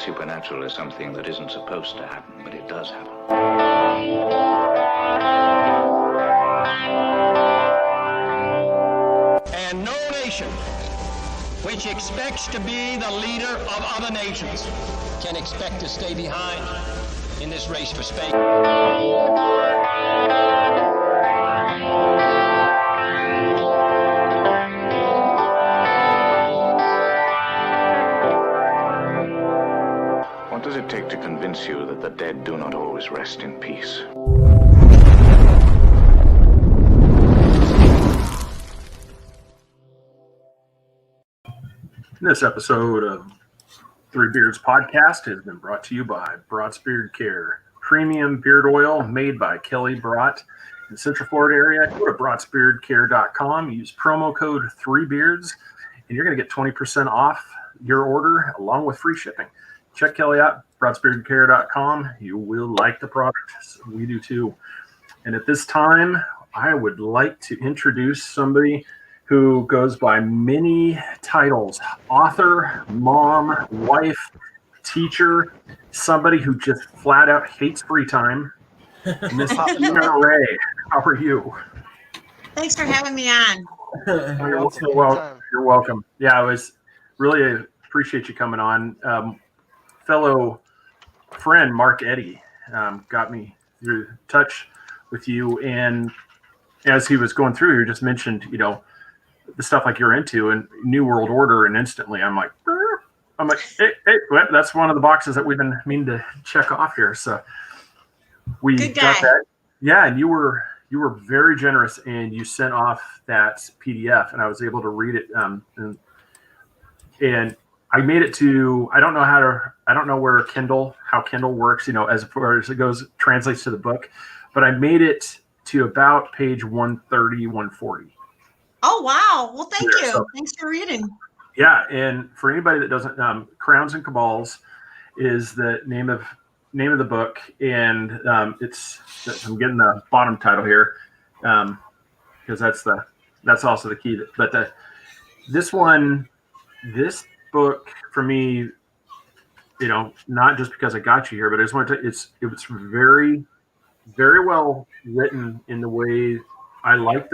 supernatural is something that isn't supposed to happen, but it does happen. And no nation which expects to be the leader of other nations can expect to stay behind in this race for space. What does it take to convince you that the dead do not always rest in peace? This episode of Three Beards Podcast has been brought to you by Broad's Beard Care, premium beard oil made by Kelly Brott in the Central Florida area. Go to broadsbeardcare.com, use promo code 3beards, and you're going to get 20% off your order along with free shipping. Check Kelly out, broadsbeardcare.com. You will like the product. We do too. And at this time, I would like to introduce somebody who goes by many titles: author, mom, wife, teacher, somebody who just flat out hates free time. Miss Dina Rae, how are you? Thanks for having me on. You're welcome. Yeah, I was really appreciate you coming on. Fellow friend Mark Eddy got me through touch with you, and as he was going through, you just mentioned, the stuff like you're into and New World Order, and instantly I'm like, hey, well, that's one of the boxes that we've been meaning to check off here. So we got that. Yeah, and you were very generous, and you sent off that PDF, and I was able to read it. And I made it to, I don't know how Kindle works, as far as it goes, translates to the book, but I made it to about page 130, 140. Oh, wow. Well, thank you. So, thanks for reading. Yeah. And for anybody that doesn't, Crowns and Cabals is the name of the book. And I'm getting the bottom title here because that's also the key. But this book for me, not just because I got you here, but I just wanted to, it was very, very well written in the way I like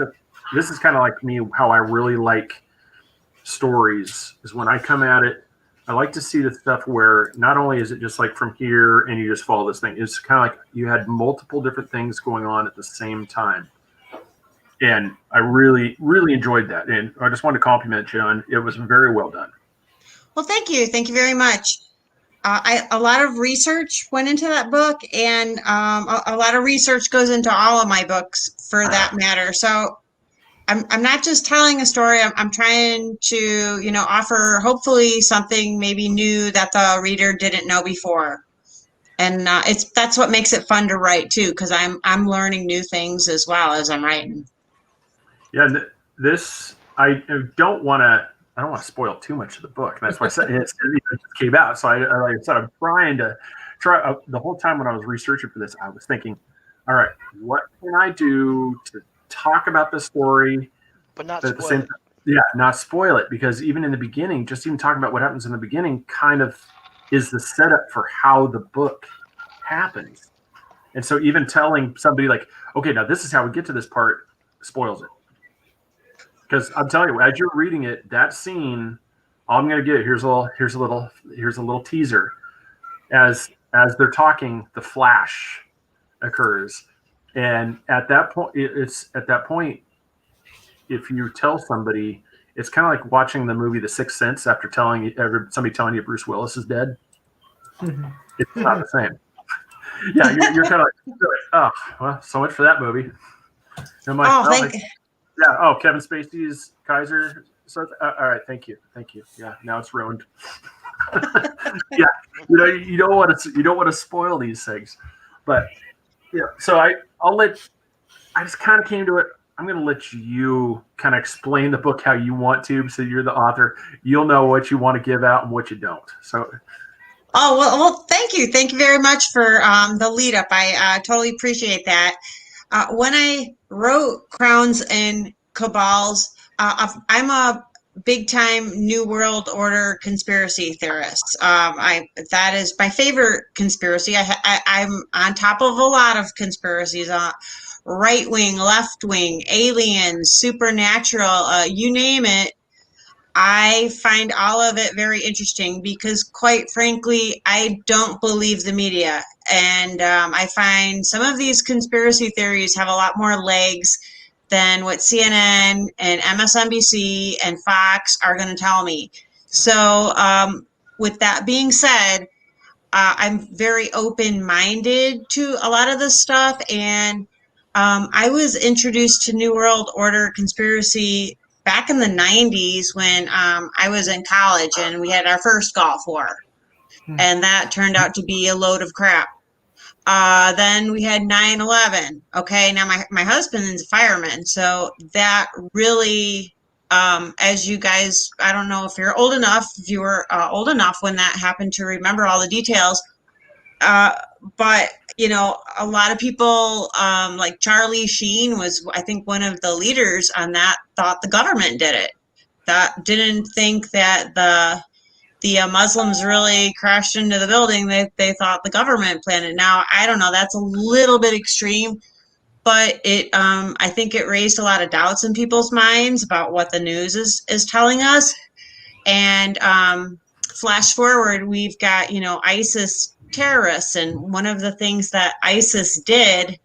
this is kind of like me, how I really like stories is when I come at it, I like to see the stuff where not only is it just like from here and you just follow this thing, it's kind of like you had multiple different things going on at the same time. And I really, really enjoyed that. And I just wanted to compliment you on it. Was very well done. Well, thank you. Thank you very much. A lot of research went into that book, and a lot of research goes into all of my books for that matter. So I'm not just telling a story. I'm trying to, offer hopefully something maybe new that the reader didn't know before. And that's what makes it fun to write too, because I'm learning new things as well as I'm writing. Yeah, I don't want to spoil too much of the book. That's why I said it just came out. So like I said, I'm trying to the whole time when I was researching for this, I was thinking, all right, what can I do to talk about the story, but not at the spoil same it. time, yeah, not spoil it, because even in the beginning, just even talking about what happens in the beginning kind of is the setup for how the book happens. And so even telling somebody like, okay, now this is how we get to this part, spoils it. Because I'm telling you, as you're reading it, that scene, all I'm going to get here's a little teaser. As they're talking, the flash occurs, and at that point, if you tell somebody, it's kind of like watching the movie The Sixth Sense after somebody telling you Bruce Willis is dead. Mm-hmm. It's not the same. Yeah, you're kind of like, oh, well, so much for that movie. And I'm like, yeah. Oh, Kevin Spacey's Kaiser. So, all right. Thank you. Yeah. Now it's ruined. Yeah. You don't want to spoil these things, but yeah. So I just kind of came to it. I'm going to let you kind of explain the book how you want to. So you're the author. You'll know what you want to give out and what you don't. So. Oh, well, thank you. Thank you very much for the lead up. I totally appreciate that. When I wrote Crowns and Cabals, I'm a big time New World Order conspiracy theorists. That is my favorite conspiracy. I'm on top of a lot of conspiracies. Right wing, left wing, aliens, supernatural, you name it. I find all of it very interesting because, quite frankly, I don't believe the media. And I find some of these conspiracy theories have a lot more legs than what CNN and MSNBC and Fox are going to tell me. So, with that being said, I'm very open-minded to a lot of this stuff, and I was introduced to New World Order conspiracy back in the 90s when I was in college and we had our first Gulf War, and that turned out to be a load of crap. Then we had 9/11. Okay, now my husband is a fireman, so that really, as you guys, I don't know if you're old enough, if you were old enough when that happened to remember all the details, but a lot of people, like Charlie Sheen was, I think, one of the leaders on that, thought the government did it. That didn't think that the Muslims really crashed into the building. They thought the government planned it. Now, I don't know. That's a little bit extreme, but I think it raised a lot of doubts in people's minds about what the news is telling us. And flash forward, we've got, ISIS terrorists. And one of the things that ISIS did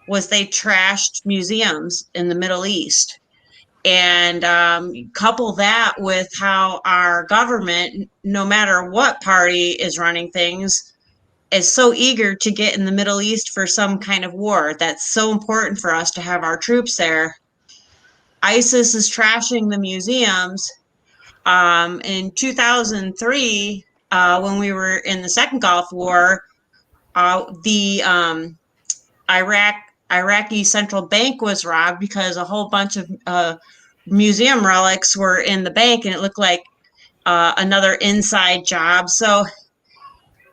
was they trashed museums in the Middle East. And couple that with how our government, no matter what party is running things, is so eager to get in the Middle East for some kind of war. That's so important for us to have our troops there. ISIS is trashing the museums. In 2003, when we were in the second Gulf War, the Iraqi central bank was robbed because a whole bunch of museum relics were in the bank, and it looked like another inside job. So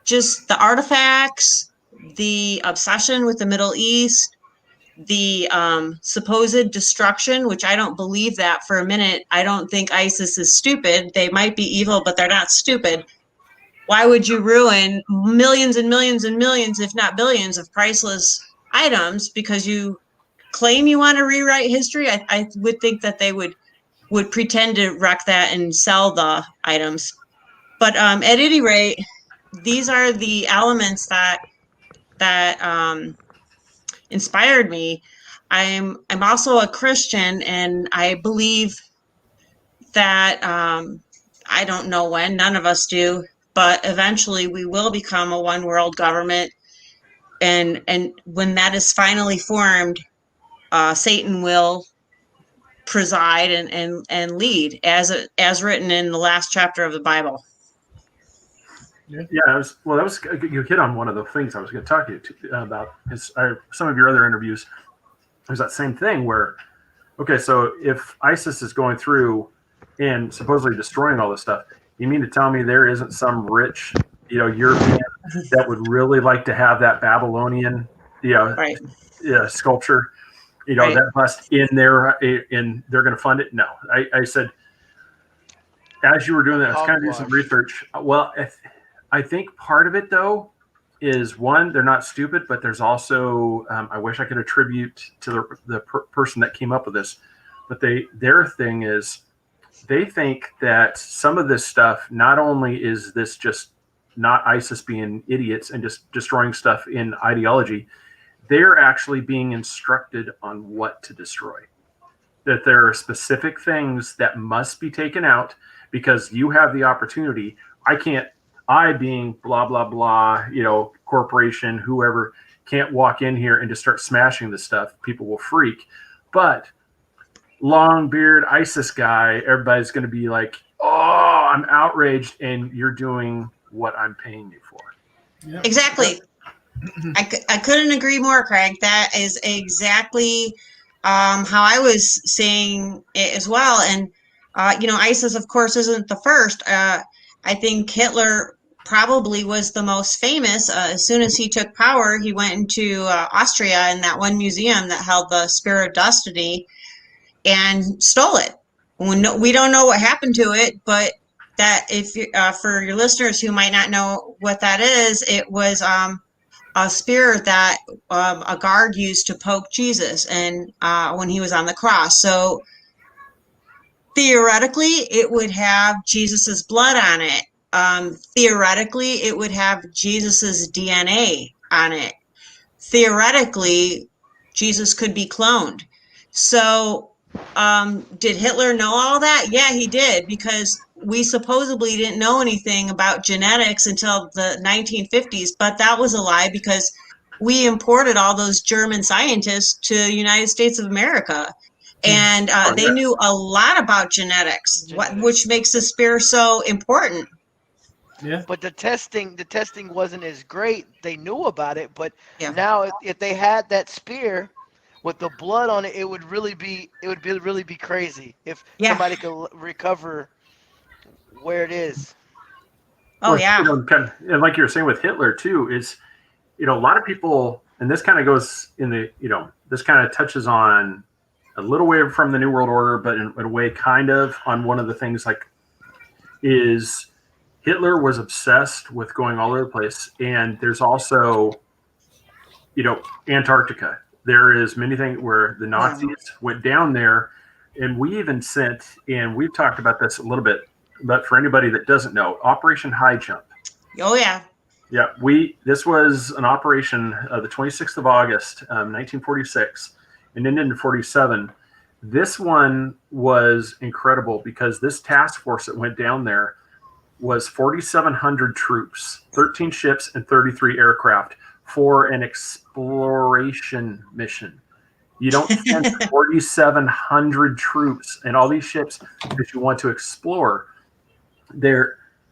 just the artifacts, the obsession with the Middle East, the supposed destruction, which I don't believe that for a minute. I don't think ISIS is stupid. They might be evil, but they're not stupid. Why would you ruin millions and millions and millions, if not billions, of priceless items because you claim you want to rewrite history? I would think that they would pretend to wreck that and sell the items. But at any rate, these are the elements that inspired me. I'm also a Christian, and I believe that I don't know when, none of us do, but eventually we will become a one world government. And when that is finally formed, Satan will preside and lead as written in the last chapter of the Bible. Yeah, you hit on one of the things I was going to talk to you about. Some of your other interviews, there's that same thing where, okay, so if ISIS is going through and supposedly destroying all this stuff, you mean to tell me there isn't some rich, European that would really like to have that Babylonian, Right. sculpture, Right. that bust in there, and they're going to fund it? No, I said, as you were doing that, I was kind of doing some research. Well, I think part of it, though, is one, they're not stupid, but there's also, I wish I could attribute to the person that came up with this, but their thing is they think that some of this stuff, not only is this just not ISIS being idiots and just destroying stuff in ideology, they're actually being instructed on what to destroy. That there are specific things that must be taken out because you have the opportunity. I being blah, blah, blah, corporation, whoever, can't walk in here and just start smashing this stuff. People will freak. But long beard ISIS guy, everybody's going to be like, oh, I'm outraged, and you're doing what I'm paying you for. Yep. Exactly. I couldn't agree more, Craig. That is exactly how I was saying it as well. And, ISIS, of course, isn't the first. I think Hitler probably was the most famous. As soon as he took power, he went into Austria in that one museum that held the Spear of Destiny and stole it. we don't know what happened to it, but that if for your listeners who might not know what that is, it was a spear that a guard used to poke Jesus, and when he was on the cross. So theoretically, it would have Jesus's blood on it. Theoretically, it would have Jesus's DNA on it. Theoretically, Jesus could be cloned. So, did Hitler know all that? Yeah, he did, because we supposedly didn't know anything about genetics until the 1950s, but that was a lie because we imported all those German scientists to the United States of America. And they knew a lot about genetics, which makes the spear so important. Yeah. But the testing wasn't as great. They knew about it, but Yeah. now if they had that spear with the blood on it, it would really be crazy if Yeah. somebody could recover where it is. Oh, Well, yeah. and like you were saying with Hitler too, is a lot of people, and this kind of goes in the this kind of touches on a little way from the New World Order, but in a way kind of on one of the things, like, is Hitler was obsessed with going all over the place. And there's also, Antarctica. There is many things where the Nazis went down there, and we even sent, and we've talked about this a little bit, but for anybody that doesn't know, Operation High Jump. Oh, yeah. Yeah, this was an operation the 26th of August, 1946, and ended in 47. This one was incredible because this task force that went down there was 4,700 troops, 13 ships, and 33 aircraft for an exploration mission. You don't send 4,700 troops and all these ships because you want to explore.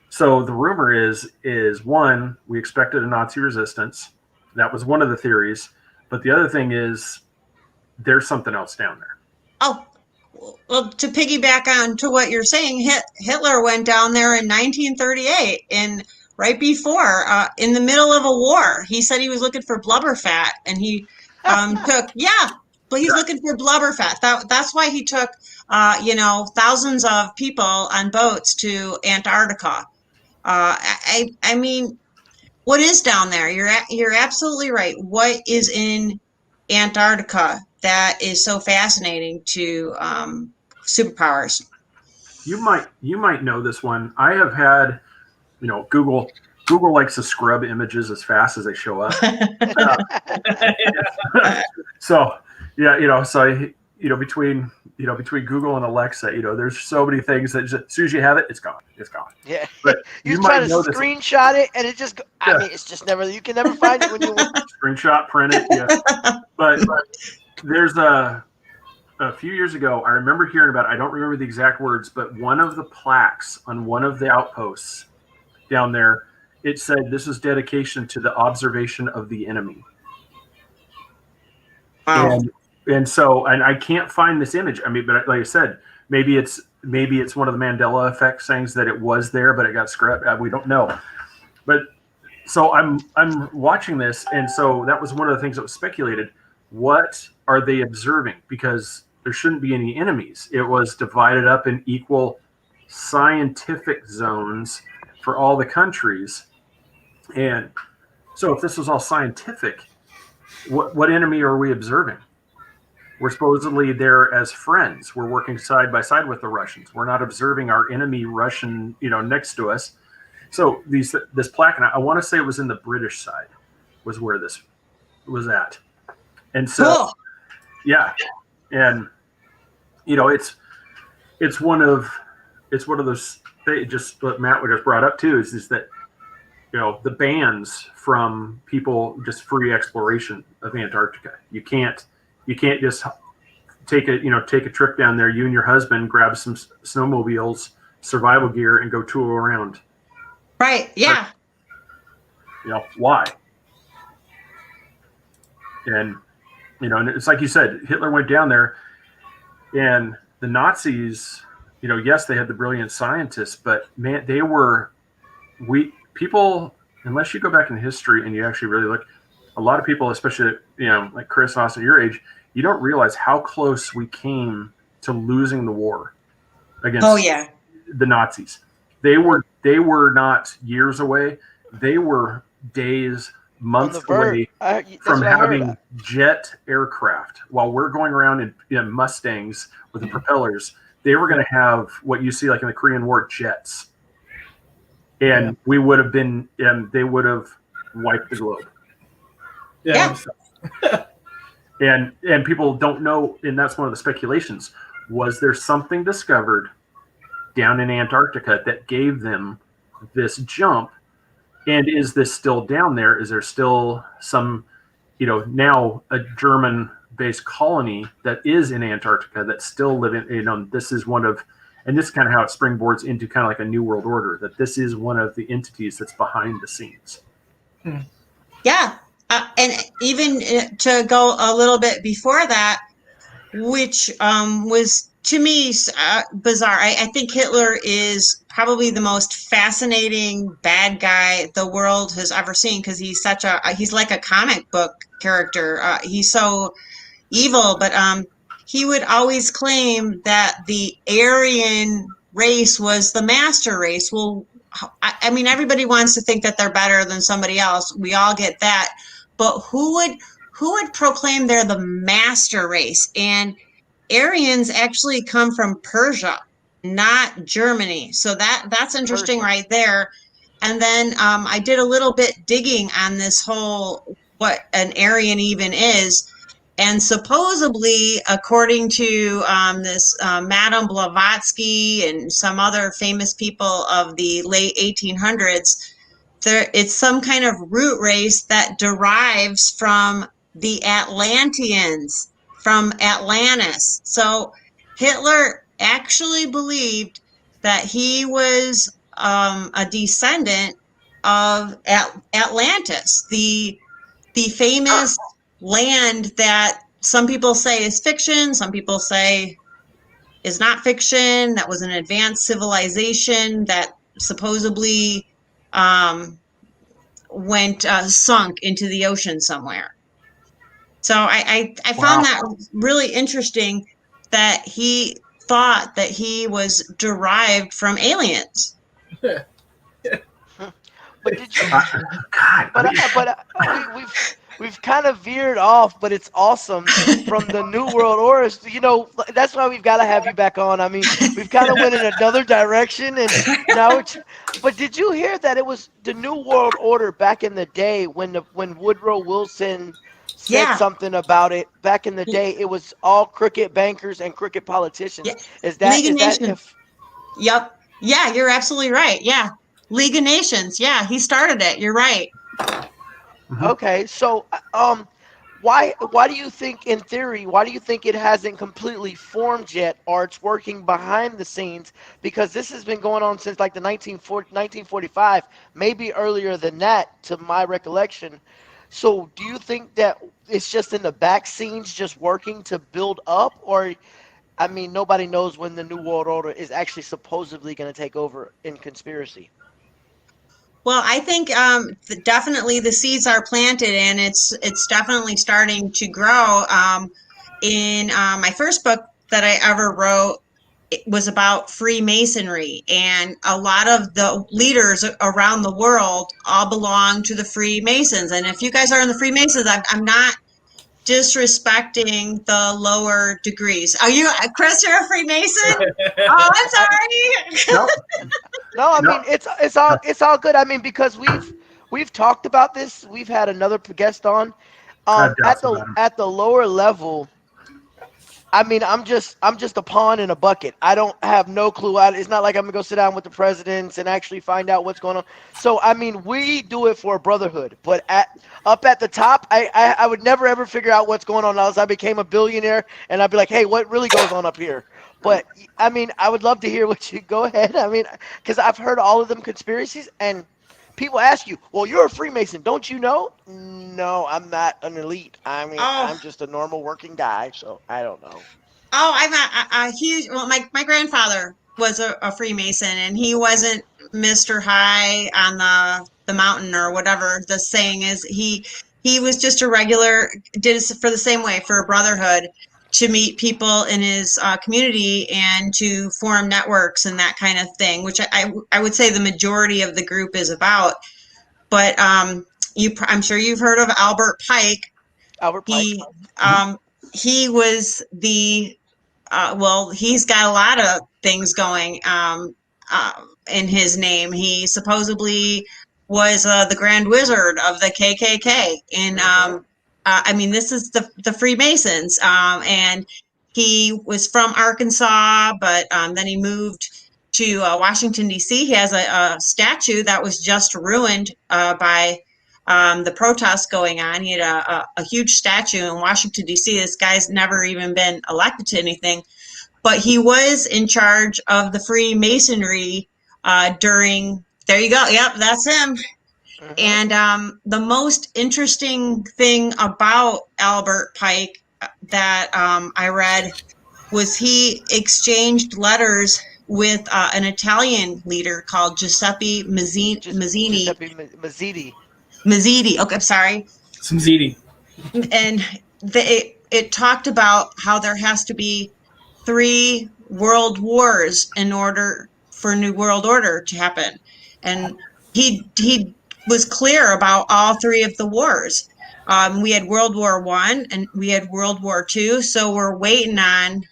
So the rumor is one, we expected a Nazi resistance. That was one of the theories. But the other thing is there's something else down there. Oh, well, to piggyback on to what you're saying, Hitler went down there in 1938, and right before, in the middle of a war, he said he was looking for blubber fat, and he but he's looking for blubber fat. That's why he took, thousands of people on boats to Antarctica. I mean, what is down there? You're absolutely right. What is in Antarctica that is so fascinating to superpowers? You might know this one. I have had, Google likes to scrub images as fast as they show up. So yeah, between Google and Alexa, there's so many things that just, as soon as you have it, it's gone. Yeah. But you try to screenshot it, and it just, I mean, it's just never, you can never find it when you want. Screenshot, print it, yeah. But there's a few years ago, I remember hearing about it. I don't remember the exact words, but one of the plaques on one of the outposts down there, it said, "This is dedication to the observation of the enemy." Wow. And so I can't find this image. I mean, but like I said, maybe it's one of the Mandela effect things that it was there, but it got scrapped. We don't know. But so I'm watching this, and so that was one of the things that was speculated. What are they observing? Because there shouldn't be any enemies. It was divided up in equal scientific zones for all the countries. And so if this was all scientific, what enemy are we observing? We're supposedly there as friends. We're working side by side with the Russians. We're not observing our enemy Russian, next to us. So this plaque, and I want to say it was in the British side, was where this was at. And so, Cool. yeah, and it's one of those. Just what Matt just brought up too is that the bans from people just free exploration of Antarctica. You can't just take a trip down there. You and your husband grab some snowmobiles, survival gear, and go tour around. Right. Yeah. Why? And and it's like you said, Hitler went down there, and the Nazis, yes, they had the brilliant scientists, but man, people, unless you go back in history and you actually really look, a lot of people, especially, like Chris and Austin, your age, you don't realize how close we came to losing the war. against Oh yeah. the Nazis. They were not years away. They were days, On the months verge. away That's from what I heard. having jet aircraft. While we're going around in Mustangs with the propellers, they were going to have what you see like in the Korean War, jets. And we would have been, and they would have wiped the globe. Yeah. And people don't know, and that's one of the speculations. Was there something discovered down in Antarctica that gave them this jump? And is this still down there? Is there still some, now a German-based colony that is in Antarctica that's still living? This is one of, and this is kind of how it springboards into kind of like a new world order, that this is one of the entities that's behind the scenes. Yeah. And even to go a little bit before that, which was to me bizarre. I think Hitler is probably the most fascinating bad guy the world has ever seen, because he's he's like a comic book character. He's so evil, but he would always claim that the Aryan race was the master race. Well, I mean, everybody wants to think that they're better than somebody else. We all get that, but who would proclaim they're the master race? And Aryans actually come from Persia, not Germany. So that's interesting right there. And then I did a little bit digging on this whole what an Aryan even is. And supposedly, according to this Madame Blavatsky and some other famous people of the late 1800s, it's some kind of root race that derives from the Atlanteans, from Atlantis. So Hitler actually believed that he was a descendant of Atlantis, the famous land that some people say is fiction, some people say is not fiction, that was an advanced civilization that supposedly went sunk into the ocean somewhere. So I found that really interesting, that he thought that he was derived from aliens. But did you? God, We've kind of veered off, but it's awesome from the New World Order. That's why we've got to have you back on. I mean, we've kind of went in another direction, and now it's. But did you hear that it was the New World Order back in the day when Woodrow Wilson said something about it back in the day? It was all crooked bankers and crooked politicians. Yeah. Is that League of Nations? Yep. Yeah, you're absolutely right. Yeah. League of Nations. Yeah, he started it. You're right. Okay, so why do you think, in theory, why do you think it hasn't completely formed yet, or it's working behind the scenes? Because this has been going on since like the 1945, maybe earlier than that, to my recollection. So do you think that it's just in the back scenes, just working to build up, or, I mean, nobody knows when the New World Order is actually supposedly going to take over in conspiracy? Well, I think definitely the seeds are planted, and it's definitely starting to grow. In my first book that I ever wrote, it was about Freemasonry, and a lot of the leaders around the world all belong to the Freemasons. And if you guys are in the Freemasons, I'm not disrespecting the lower degrees. Are you, Chris? You're a Freemason? Oh, I'm sorry. No, I mean it's all good. I mean, because we've talked about this. We've had another guest on. At the lower level, I mean, I'm just a pawn in a bucket. I don't have no clue. It's not like I'm gonna go sit down with the presidents and actually find out what's going on. So I mean, we do it for a brotherhood. But up at the top, I would never ever figure out what's going on unless I became a billionaire and I'd be like, hey, what really goes on up here? But I mean, I would love to hear what you go ahead. I mean, because I've heard all of them conspiracies, and people ask you, well, you're a Freemason, don't you know? No, I'm not an elite. I mean, I'm just a normal working guy, so I don't know. Oh, I'm a huge. Well, my grandfather was a Freemason, and he wasn't Mr. High on the mountain or whatever the saying is. He was just a regular. Did it for the same way for a brotherhood to meet people in his community and to form networks and that kind of thing, which I would say the majority of the group is about. But I'm sure you've heard of Albert Pike. Albert Pike. He was the well, he's got a lot of things going in his name. He supposedly was the Grand Wizard of the KKK. And I mean, this is the Freemasons. And he was from Arkansas, but then he moved to Washington, D.C. He has a statue that was just ruined by the protests going on. He had a huge statue in Washington, D.C. This guy's never even been elected to anything, but he was in charge of the Freemasonry during, there you go. Yep, that's him. And the most interesting thing about Albert Pike that I read was he exchanged letters with an Italian leader called Giuseppe Mazzini. Giuseppe Mazzini. Mazzini. Okay, I'm sorry. Some ZD. And it talked about how there has to be 3 world wars in order for New World Order to happen. And he was clear about all 3 of the wars. We had World War I and we had World War II, so we're waiting on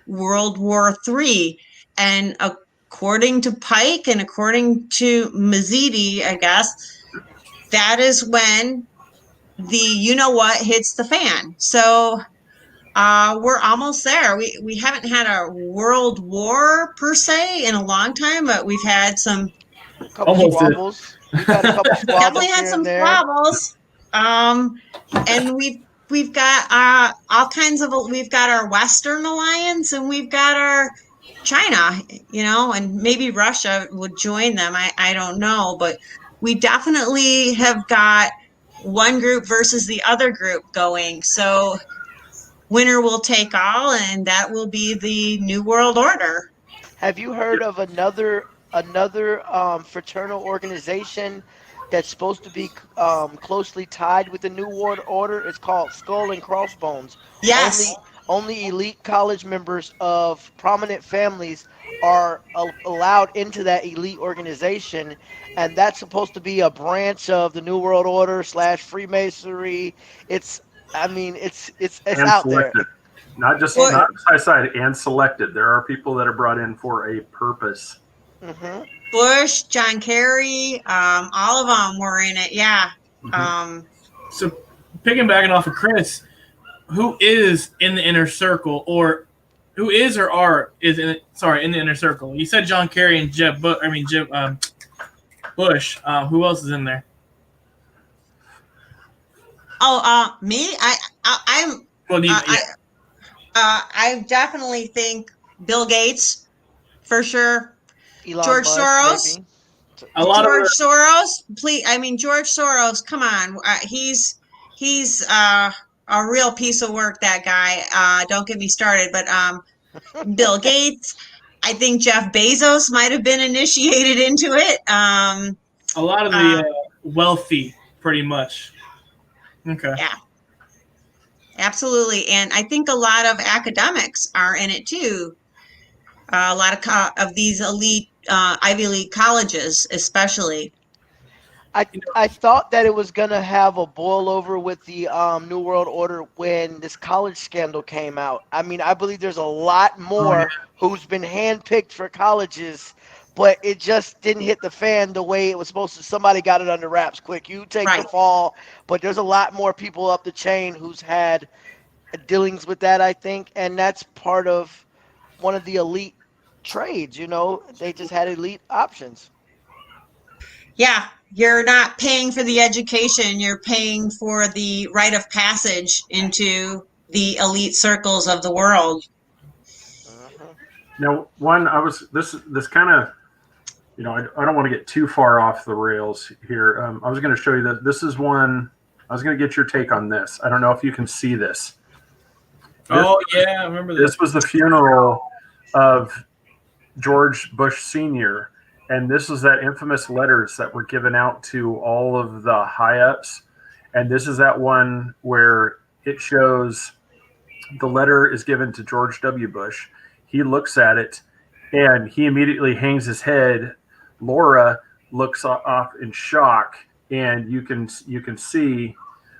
World War III. And according to Pike and according to Mazzini, I guess, that is when the you-know-what hits the fan. So we're almost there. We haven't had a world war per se in a long time, but we've had some couple squabbles. We've had a couple squabbles. Definitely had some squabbles. And we've got all kinds of. We've got our Western alliance, and we've got our China. You know, and maybe Russia would join them. I don't know, but we definitely have got one group versus the other group going. So winner will take all, and that will be the New World Order. Have you heard of another fraternal organization that's supposed to be closely tied with the New World Order? It's called Skull and Crossbones. Yes. Only elite college members of prominent families are allowed into that elite organization, and that's supposed to be a branch of the New World Order / Freemasonry. It's out selected. there. Not just side and selected. There are people that are brought in for a purpose. Bush, John Kerry, all of them were in it. Yeah. So piggybacking off of Chris, who is in the inner circle, or who is or is in the inner circle? You said John Kerry and Jeb Bush. Who else is in there? Oh, me? I'm. Well, I definitely think Bill Gates, for sure. Elon George Musk, Soros. maybe. George Soros, please. I mean, George Soros. Come on, he's a real piece of work. That guy. Don't get me started. But Bill Gates. I think Jeff Bezos might have been initiated into it. A lot of the wealthy, pretty much. Okay. Yeah. Absolutely, and I think a lot of academics are in it too. A lot of these elite Ivy League colleges, especially. I thought that it was gonna have a boil over with the New World Order when this college scandal came out. I mean, I believe there's a lot more who's been handpicked for colleges, but it just didn't hit the fan the way it was supposed to. Somebody got it under wraps quick. You take the fall, but there's a lot more people up the chain who's had dealings with that, I think, and that's part of one of the elite trades. You know, they just had elite options. Yeah, you're not paying for the education, you're paying for the rite of passage into the elite circles of the world. Now, this kind of, you know, I don't want to get too far off the rails here. I was going to show you that this is one. I was going to get your take on this. I don't know if you can see this. I remember this. This was the funeral of George Bush Sr., and this was that infamous letters that were given out to all of the high-ups. And this is that one where it shows the letter is given to George W. Bush. He looks at it, and he immediately hangs his head. Laura looks off in shock, and you can see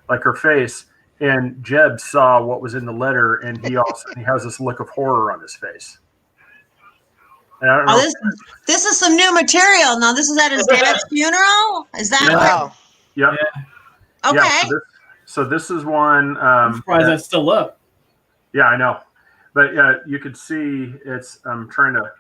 like her face. And Jeb saw what was in the letter, and he has this look of horror on his face. And I don't know. This is some new material. Now, this is at his dad's funeral. Is that? Wow. Yeah. Okay. Yeah, so this is one. I'm surprised that's still up. Yeah, I know, but yeah, you could see it's. I'm trying to.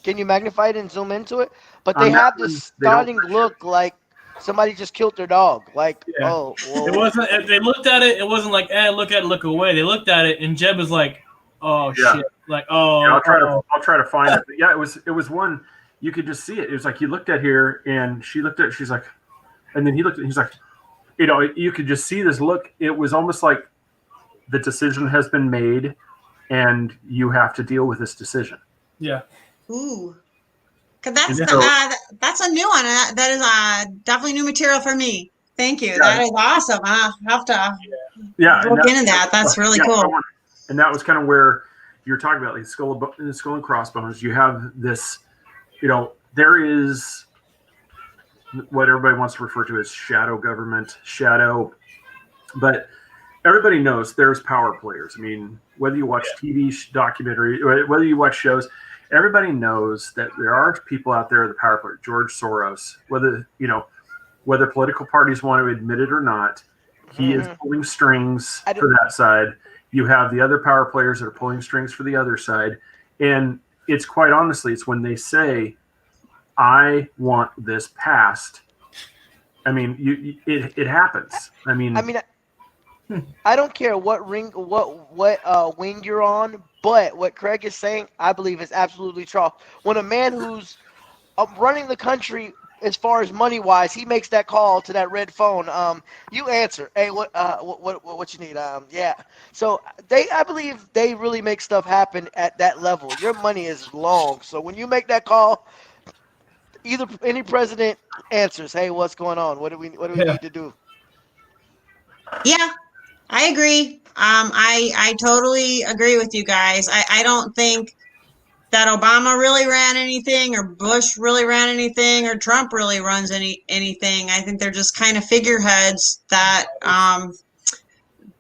Can you magnify it and zoom into it? But they have this stunning look like somebody just killed their dog. Like, oh, whoa. It wasn't. If they looked at it, it wasn't like, look at it, look away. They looked at it, and Jeb was like, oh shit, like, oh. Yeah, I'll try to find it. But yeah, it was one. You could just see it. It was like he looked at here, and she looked at. She's like, and then he looked at. He's like, you could just see this look. It was almost like the decision has been made, and you have to deal with this decision. Yeah. Ooh. That's a new one. That is definitely new material for me. Thank you. Yeah. That is awesome. I'll have to look into that. That's really cool. And that was kind of where you're talking about, like skull and crossbones. You have this, there is what everybody wants to refer to as shadow government, but everybody knows there's power players. I mean, whether you watch TV documentary, whether you watch shows, everybody knows that there are people out there, the power player, George Soros, whether political parties want to admit it or not, he is pulling strings for that side. You have the other power players that are pulling strings for the other side. And it's quite honestly, it's when they say, I want this passed. I mean, it happens. I mean, I don't care what wing you're on, but what Craig is saying, I believe is absolutely true. When a man who's running the country as far as money wise, he makes that call to that red phone. You answer, hey, what you need? Yeah. So I believe they really make stuff happen at that level. Your money is long, so when you make that call, either any president answers, hey, what's going on? What do we need to do? Yeah, I agree. I totally agree with you guys. I don't think that Obama really ran anything, or Bush really ran anything, or Trump really runs anything. I think they're just kind of figureheads that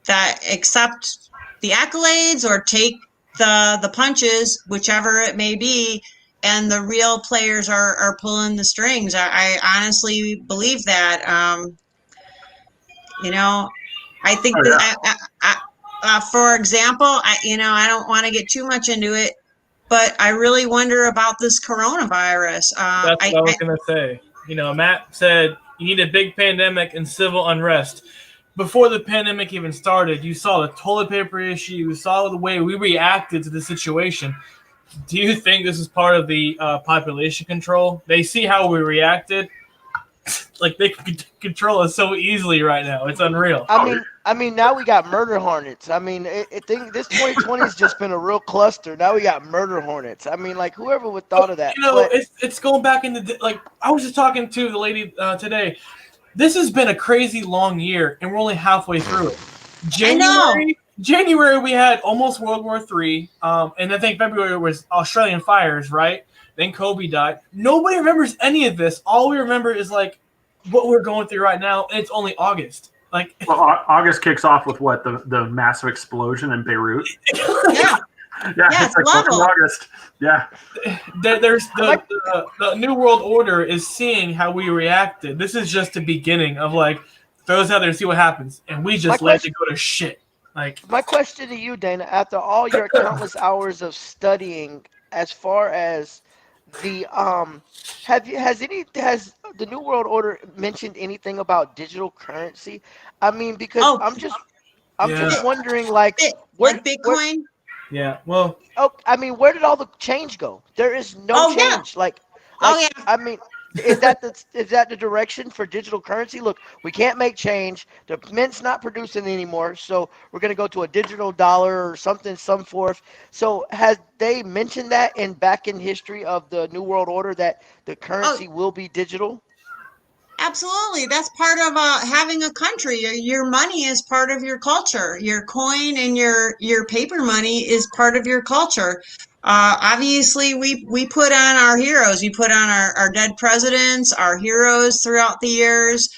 that accept the accolades or take the punches, whichever it may be, and the real players are pulling the strings. I honestly believe that. I think for example, I don't want to get too much into it, but I really wonder about this coronavirus. That's what I was going to say. Matt said you need a big pandemic and civil unrest. Before the pandemic even started, you saw the toilet paper issue. You saw the way we reacted to the situation. Do you think this is part of the population control? They see how we reacted. Like, they can control us so easily right now. It's unreal. I mean, now we got murder hornets. I mean, this 2020 has just been a real cluster. Now we got murder hornets. I mean, like, whoever would thought of that? It's going back in I was just talking to the lady today. This has been a crazy long year, and we're only halfway through it. January we had almost World War III, and I think February was Australian fires, right? Then Kobe died. Nobody remembers any of this. All we remember is like what we're going through right now, and it's only August. August kicks off with what, the massive explosion in Beirut. Yeah. It's like August. Yeah. There's the New World Order is seeing how we reacted. This is just the beginning of throw us out there and see what happens, and we just let it go to shit. My question to you, Dana, after all your countless hours of studying, as far as the has the New World Order mentioned anything about digital currency? I mean, because I'm just wondering, like Bitcoin. Yeah. Well. I mean, where did all the change go? There is no change. Yeah. I mean, is that the direction for digital currency? Look, we can't make change. The mint's not producing anymore, so we're going to go to a digital dollar or something, some forth. So has they mentioned that back in history of the New World Order that the currency will be digital? Absolutely. That's part of having a country. Your money is part of your culture. Your coin and your paper money is part of your culture. Obviously, we put on our heroes. We put on our dead presidents, our heroes throughout the years.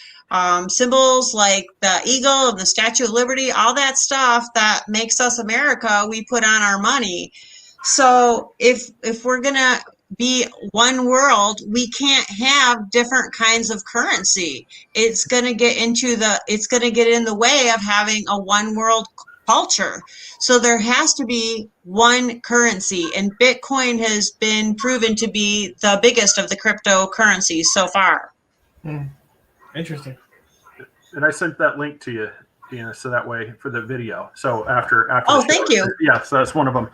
Symbols like the eagle and the Statue of Liberty, all that stuff that makes us America, we put on our money. So if we're gonna be one world, we can't have different kinds of currency. It's going to get in the way of having a one world culture. So there has to be one currency, and Bitcoin has been proven to be the biggest of the cryptocurrencies so far. Interesting. And I sent that link to you, Dina, so that way for the video. So after Oh, thank you. Yeah, so that's one of them.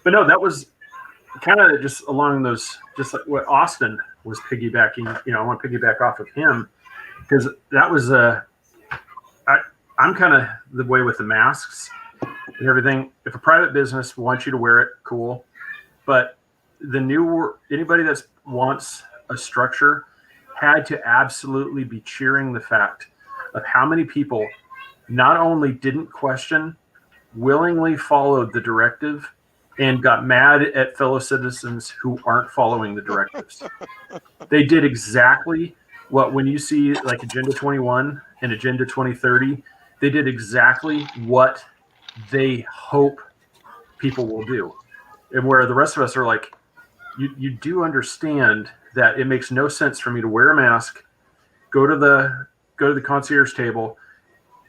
But no, that was kind of just along those, just like what Austin was piggybacking. I want to piggyback off of him because that was I'm kind of the way with the masks and everything. If a private business wants you to wear it, cool. But anybody that wants a structure had to absolutely be cheering the fact of how many people not only didn't question, willingly followed the directive and got mad at fellow citizens who aren't following the directives. They did exactly what, when you see like Agenda 21 and Agenda 2030, they did exactly what they hope people will do. And where the rest of us are like, you do understand that it makes no sense for me to wear a mask, go to the concierge table,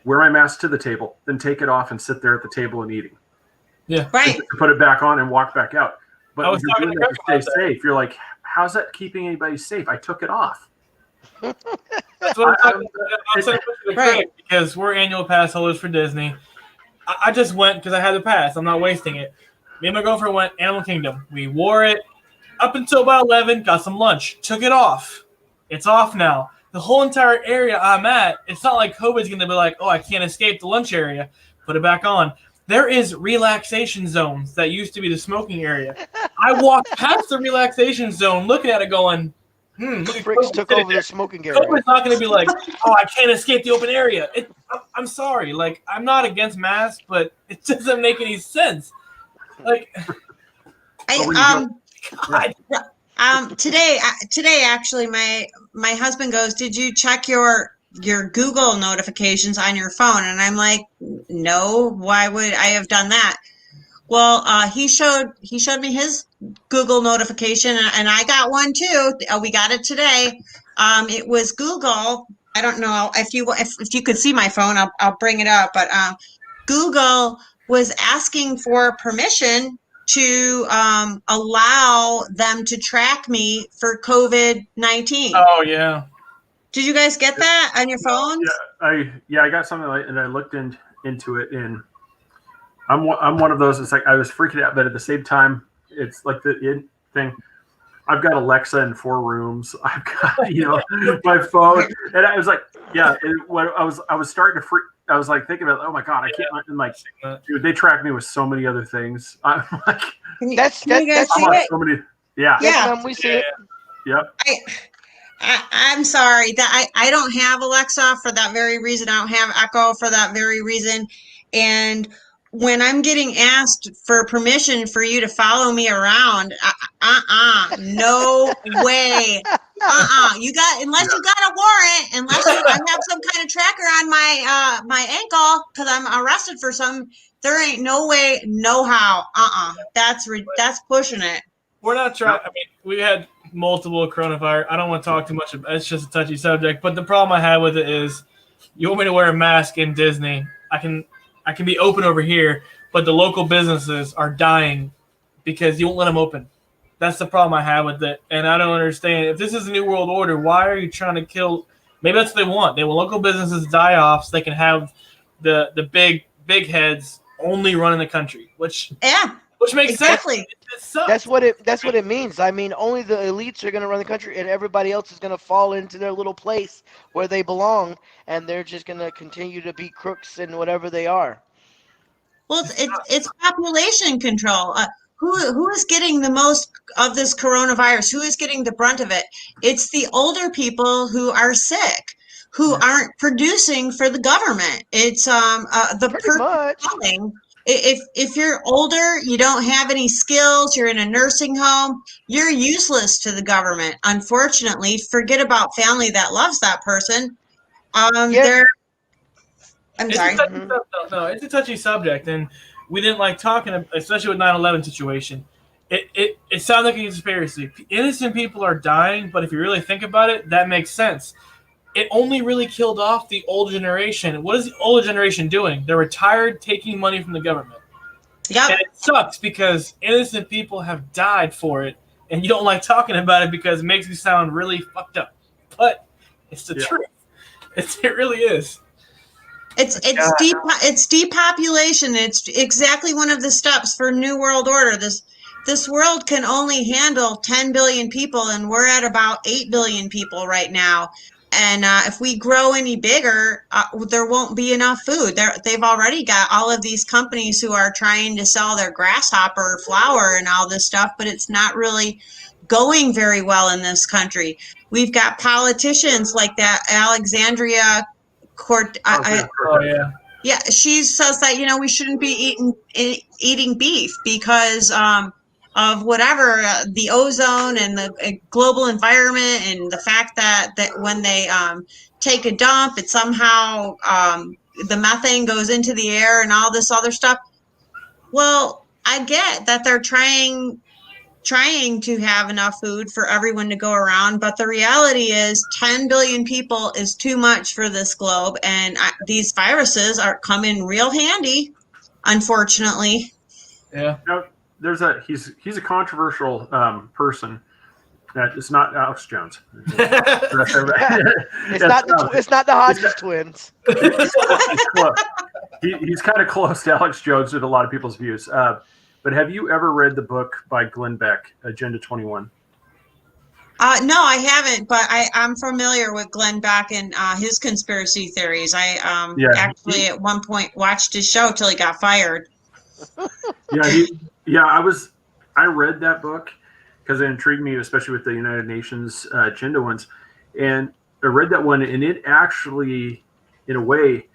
wear my mask to the table, then take it off and sit there at the table and eating. Yeah. Right. Put it back on and walk back out. But I was you're talking doing to that to Greg stay about that. safe. You're like, how's that keeping anybody safe? I took it off. That's what I'm saying to Right. Craig, because we're annual pass holders for Disney. I just went because I had the pass. I'm not wasting it. Me and my girlfriend went Animal Kingdom. We wore it up until about 11, got some lunch, took it off. It's off now. The whole entire area I'm at, it's not like COVID's going to be like, oh, I can't escape the lunch area. Put it back on. There is relaxation zones that used to be the smoking area. I walked past the relaxation zone looking at it going, look at Fricks COVID took sitting over there. the smoking area. COVID's not going to be like, oh, I can't escape the open area. I'm sorry. Like, I'm not against masks, but it doesn't make any sense. Like, God. Today actually my husband goes, did you check your Google notifications on your phone? And I'm like, no, why would I have done that? Well, he showed me his Google notification, and I got one too. We got it today. It was Google. I don't know if you could see my phone, I'll bring it up. But Google was asking for permission to allow them to track me for COVID-19. Oh, yeah. Did you guys get that on your phones? Yeah, I got something like, and I looked into it, and I'm one of those. It's like I was freaking out, but at the same time, it's like the thing. I've got Alexa in 4 rooms. I've got my phone, and I was like, yeah. When I was starting to freak. I was like thinking about, oh my god, I can't. And like, dude, they track me with so many other things. I'm like, Can you guys see it? so many. Yeah. Yeah, we see it. Yep. I'm sorry that I don't have Alexa for that very reason. I don't have Echo for that very reason. And when I'm getting asked for permission for you to follow me around, no way. Unless you got a warrant, unless I have some kind of tracker on my ankle because I'm arrested for something, there ain't no way, no how. That's pushing it. We're not trying. I mean, we had multiple coronavirus. I don't want to talk too much. It's just a touchy subject. But the problem I have with it is, you want me to wear a mask in Disney? I can be open over here, but the local businesses are dying because you won't let them open. That's the problem I have with it, and I don't understand. If this is a new world order, why are you trying to kill? Maybe that's what they want. They want local businesses to die off so they can have the big heads only running the country, which makes exactly. sense. That's what it means. I mean, only the elites are going to run the country, and everybody else is going to fall into their little place where they belong, and they're just going to continue to be crooks and whatever they are. Well, it's population control. Who is getting the most this coronavirus, who is getting the brunt of it? It's the older people who are sick, who aren't producing for the government. It's the person selling. If you're older, you don't have any skills, you're in a nursing home, you're useless to the government. Unfortunately, forget about family that loves that person. They're. I'm sorry. It's a touchy subject, and we didn't like talking, especially with 9/11 situation. It sounds like a conspiracy. Innocent people are dying, but if you really think about it, that makes sense. It only really killed off the older generation. What is the older generation doing? They're retired, taking money from the government. Yep. And it sucks because innocent people have died for it, and you don't like talking about it because it makes you sound really fucked up. But it's the truth. It really is. It's depopulation. It's exactly one of the steps for New World Order. This world can only handle 10 billion people, and we're at about 8 billion people right now. And if we grow any bigger, there won't be enough food. They've already got all of these companies who are trying to sell their grasshopper flour and all this stuff, but it's not really going very well in this country. We've got politicians like that Alexandria Court. Yeah, she says that we shouldn't be eating beef because of whatever the ozone and the global environment, and the fact that when they take a dump, it somehow the methane goes into the air and all this other stuff. Well, I get that they're trying to have enough food for everyone to go around, but the reality is 10 billion people is too much for this globe, and these viruses come in real handy, unfortunately. Yeah. He's a controversial person. It's not Alex Jones. It's not the Hodges twins. He's kind of close to Alex Jones with a lot of people's views. But have you ever read the book by Glenn Beck, Agenda 21? No, I haven't, but I'm familiar with Glenn Beck and his conspiracy theories. I actually at one point watched his show till he got fired. I read that book because it intrigued me, especially with the United Nations agenda ones. And I read that one, and it actually, in a way,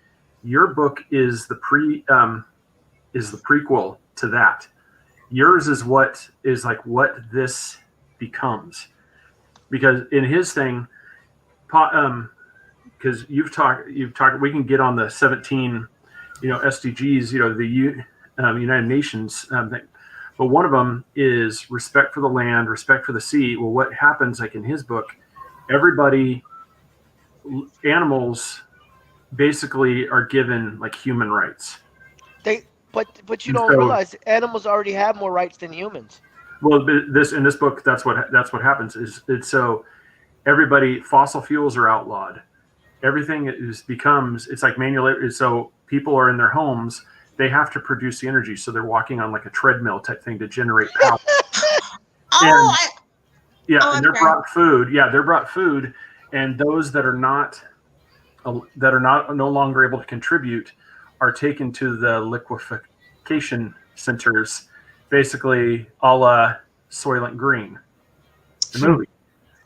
your book is the prequel to that. Yours is what this becomes, because in his thing, because you've talked. We can get on the 17, SDGs, the United Nations thing, but one of them is respect for the land, respect for the sea. Well, what happens, like in his book, animals basically are given like human rights. But you don't realize animals already have more rights than humans. Well, in this book, that's what happens. It's so everybody, fossil fuels are outlawed. Everything it's like manual. So people are in their homes. They have to produce the energy, so they're walking on like a treadmill type thing to generate power. And they're brought food. Yeah, they're brought food, and those that are no longer able to contribute are taken to the liquefaction centers, basically a la Soylent Green, the movie.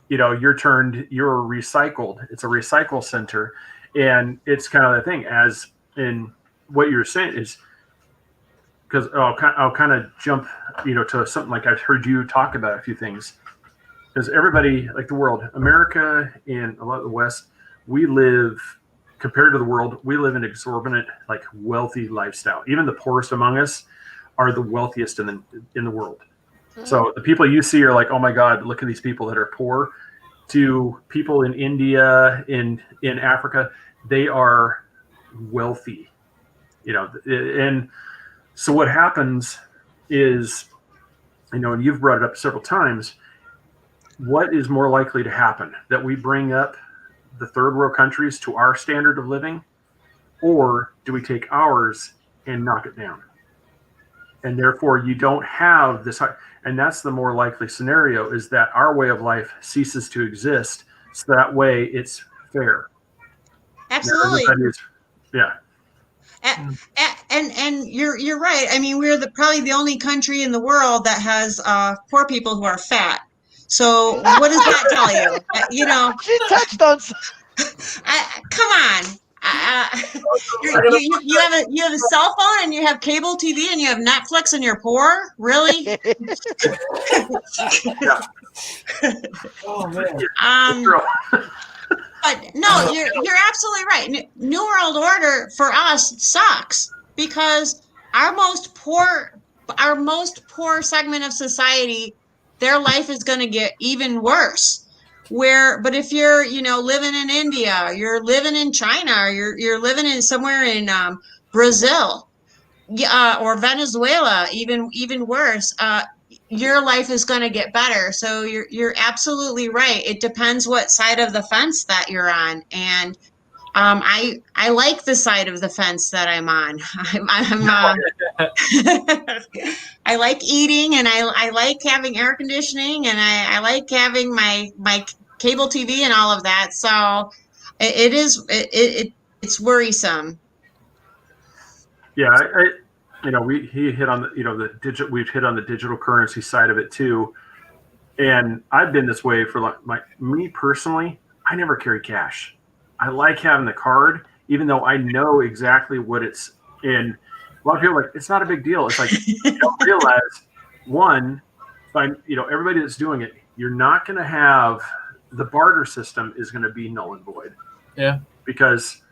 You're recycled. It's a recycle center, and it's kind of the thing. As in what you're saying is, because I'll kind of jump, to something like I've heard you talk about a few things. Because everybody, like the world, America and a lot of the West, we live. Compared to the world, we live an exorbitant, like wealthy lifestyle. Even the poorest among us are the wealthiest in the world. So the people you see are like, oh my God, look at these people that are poor. To people in India, in Africa, they are wealthy. And so what happens is, and you've brought it up several times, what is more likely to happen? That we bring up the third world countries to our standard of living, or do we take ours and knock it down? And therefore you don't have this, and that's the more likely scenario, is that our way of life ceases to exist, so that way it's fair. Absolutely. And you're right. I mean, we're probably the only country in the world that has poor people who are fat. So what does that tell you? She touched on. Come on. You have a cell phone and you have cable TV and you have Netflix and you're poor? Really? Oh man. But no, you're absolutely right. New World Order for us sucks because our most poor segment of society, their life is going to get even worse. But if you're living in India, you're living in China, or you're living in somewhere in Brazil, or Venezuela, even worse. Your life is going to get better. So you're absolutely right. It depends what side of the fence that you're on, and I like the side of the fence that I'm on. I like eating, and I like having air conditioning, and I like having my cable TV and all of that. So it's worrisome. Yeah, he hit on we've hit on the digital currency side of it too, and I've been this way for me personally. I never carry cash. I like having the card, even though I know exactly what it's in. A lot of people are like, it's not a big deal. It's like, you don't realize, one, everybody that's doing it, you're not going to have the barter system is going to be null and void. Yeah. Because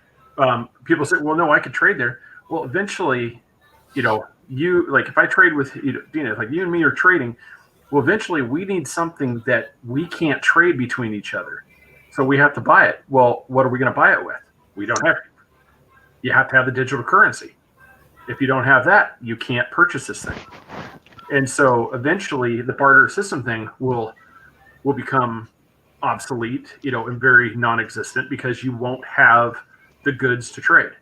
people say, well, no, I could trade there. Well, eventually, if I trade with Dina, like you and me are trading, well, eventually we need something that we can't trade between each other. So we have to buy it. Well, what are we going to buy it with? We don't have it. You have to have the digital currency. If you don't have that, you can't purchase this thing. And so eventually the barter system thing will become obsolete, and very non-existent because you won't have the goods to trade.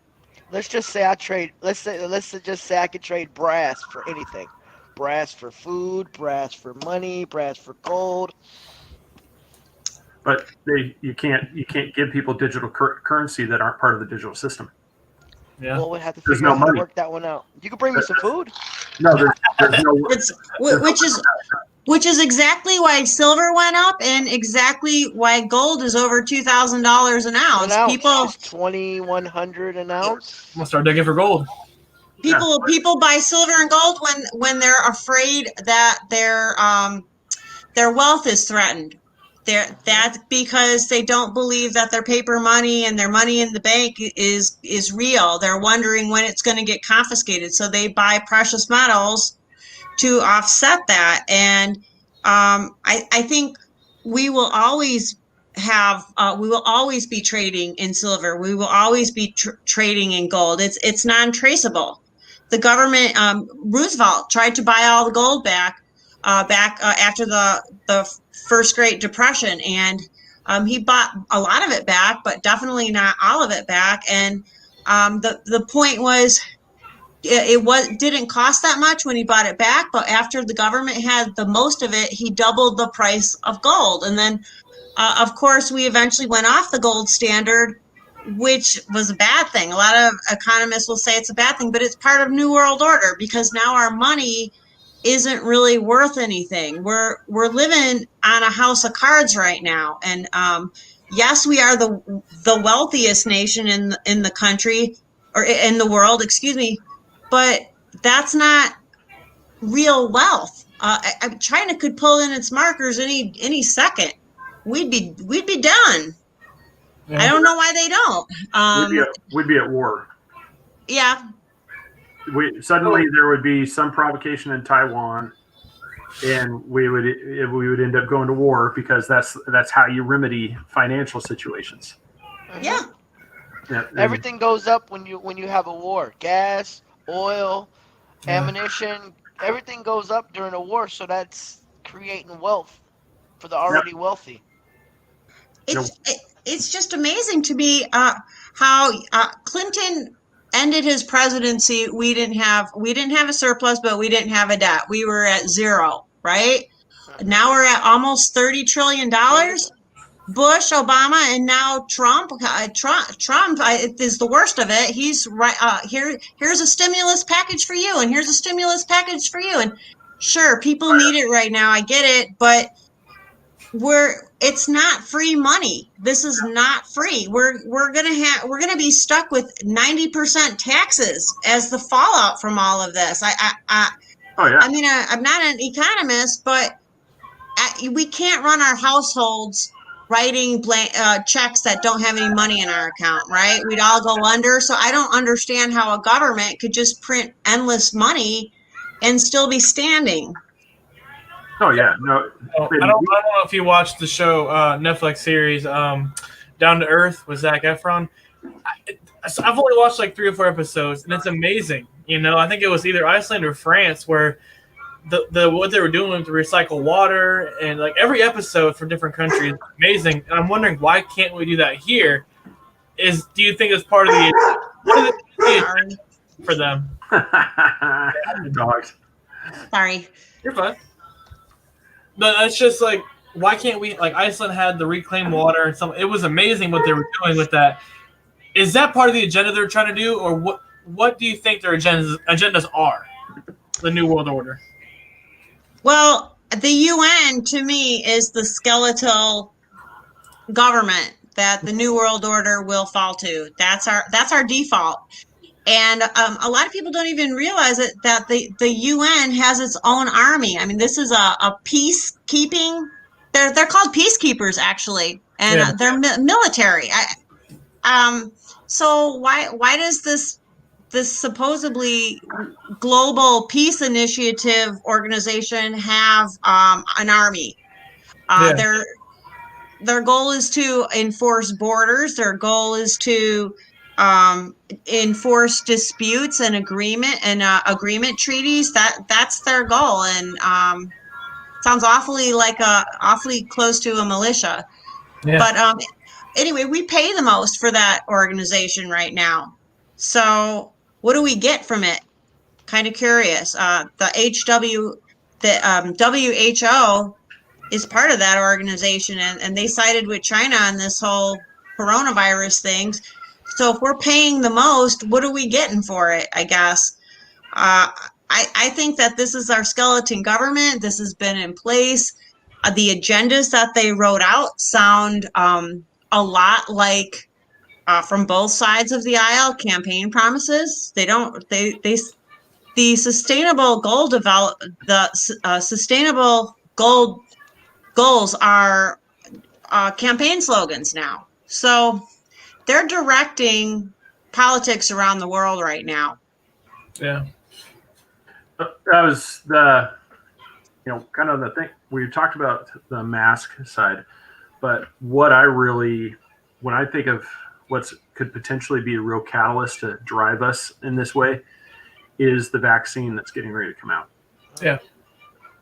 Let's just say I trade. Let's just say I could trade brass for anything. Brass for food, brass for money, brass for gold. But you can't give people digital currency that aren't part of the digital system. Yeah. Well, we'd have to figure out how to work that one out. You could bring me some food. No, there's no. Which is exactly why silver went up, and exactly why gold is over $2,000 an ounce. People $2,100 an ounce. I'm gonna start digging for gold. People buy silver and gold when they're afraid that their wealth is threatened. That's because they don't believe that their paper money and their money in the bank is real. They're wondering when it's going to get confiscated. So they buy precious metals to offset that. And I think we will always be trading in silver. We will always be trading in gold. It's non-traceable. The government, Roosevelt tried to buy all the gold back after the first Great Depression, and he bought a lot of it back, but definitely not all of it back. And the point was, it didn't cost that much when he bought it back, but after the government had the most of it, he doubled the price of gold. And then, of course, we eventually went off the gold standard, which was a bad thing. A lot of economists will say it's a bad thing, but it's part of New World Order because now our money isn't really worth anything. We're living on a house of cards right now, and yes, we are the wealthiest nation in the country, or in the world, excuse me, but that's not real wealth. China could pull in its markers any second. We'd be done. Yeah. I don't know why they don't. We'd be at war. Yeah. Suddenly there would be some provocation in Taiwan, and we would end up going to war because that's how you remedy financial situations. Yeah. Everything goes up when you have a war. Gas, oil, ammunition, everything goes up during a war. So that's creating wealth for the already wealthy. It's just amazing to me how Clinton ended his presidency. We didn't have a surplus, but we didn't have a debt. We were at zero, right? Now we're at almost $30 trillion. Bush, Obama, and now Trump. Trump is the worst of it. He's right here's a stimulus package for you, and here's a stimulus package for you. And sure, people need it right now. I get it, but it's not free money. This is not free. We're gonna be stuck with 90% taxes as the fallout from all of this. I mean, I'm not an economist, but we can't run our households writing checks that don't have any money in our account, right? We'd all go under. So I don't understand how a government could just print endless money and still be standing. Oh yeah, no. I don't know if you watched the show Netflix series Down to Earth with Zac Efron. I've only watched like 3 or 4 episodes, and it's amazing. You know, I think it was either Iceland or France where the what they were doing to recycle water, and like every episode from different countries is amazing. And I'm wondering, why can't we do that here? Do you think it's part of the for them? Dogs. Sorry. You're fine. But it's just like, why can't we? Like Iceland had the reclaimed water and some. It was amazing what they were doing with that. Is that part of the agenda they're trying to do, or what? What do you think their agendas are? The New World Order. Well, the UN to me is the skeletal government that the New World Order will fall to. That's our default. And a lot of people don't even realize it, that the UN has its own army. I mean, this is a peacekeeping. They're called peacekeepers actually, and they're military. So why does this supposedly global peace initiative organization have an army? Their goal is to enforce borders. Their goal is to enforce disputes and agreement treaties. That's their goal, and sounds awfully close to a militia. Yeah. But anyway, we pay the most for that organization right now. So what do we get from it? Kind of curious. The WHO is part of that organization, and they sided with China on this whole coronavirus things. So if we're paying the most, what are we getting for it, I guess? I think that this is our skeleton government. This has been in place. The agendas that they wrote out sound a lot like from both sides of the aisle campaign promises. The sustainable goals are campaign slogans now. So they're directing politics around the world right now. Yeah. That was kind of the thing. We talked about the mask side, but when I think of what could potentially be a real catalyst to drive us in this way is the vaccine that's getting ready to come out. Yeah.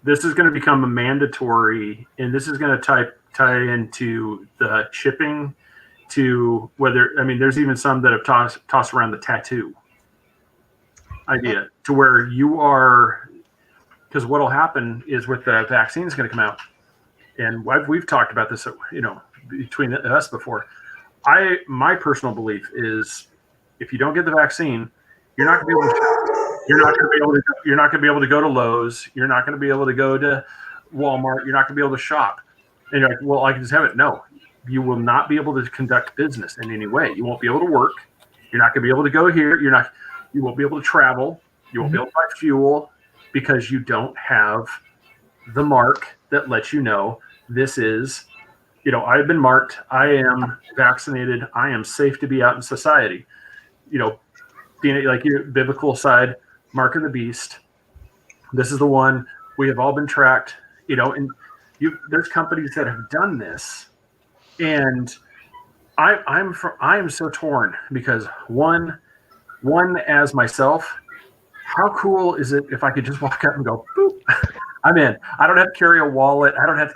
This is going to become a mandatory, and this is going to tie into the chipping to there's even some that have tossed around the tattoo idea to where you are, because what'll happen is with the vaccine is going to come out, and we've talked about this, between us before. My personal belief is if you don't get the vaccine, you're not going to be able to go to Lowe's. You're not going to be able to go to Walmart. You're not going to be able to shop. And you're like, well, I can just have it. No, you will not be able to conduct business in any way. You won't be able to work. You're not going to be able to go here. You won't be able to travel. You won't be able to buy fuel because you don't have the mark that lets you know this is, I've been marked. I am vaccinated. I am safe to be out in society. Being like your biblical side, mark of the beast. This is the one. We have all been tracked, and there's companies that have done this. And I am so torn because one as myself, how cool is it if I could just walk up and go, boop, I'm in. I don't have to carry a wallet. I don't have to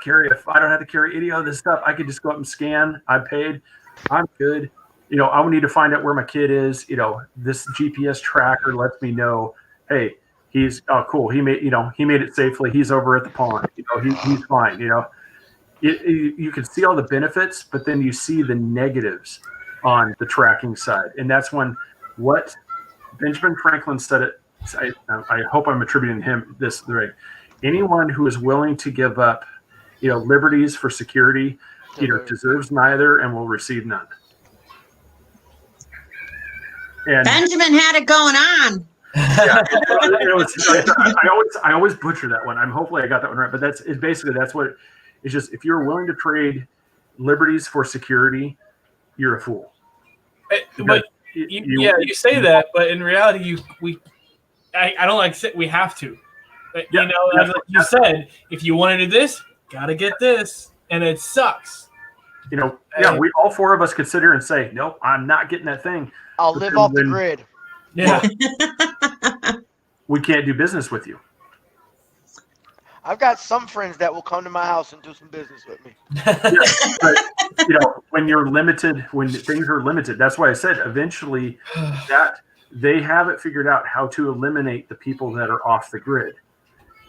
carry any of this stuff. I could just go up and scan. I paid. I'm good. I would need to find out where my kid is. This GPS tracker lets me know, hey, he's cool. He made it safely. He's over at the pond. He's fine. you can see all the benefits, but then you see the negatives on the tracking side, and that's when what Benjamin Franklin said it. I hope I'm attributing him this right. Anyone who is willing to give up, liberties for security, either deserves neither and will receive none. And Benjamin had it going on. Yeah, I always butcher that one. Hopefully I got that one right, but that's what it's just. If you're willing to trade liberties for security, you're a fool. But you say that, but in reality, I don't like we have to. Like you said, if you want to do this, gotta get this, and it sucks. We all four of us could sit here and say, nope, I'm not getting that thing. I'll live off the grid. Yeah. We can't do business with you. I've got some friends that will come to my house and do some business with me. But when you're limited, when things are limited, that's why I said eventually that they have it figured out how to eliminate the people that are off the grid.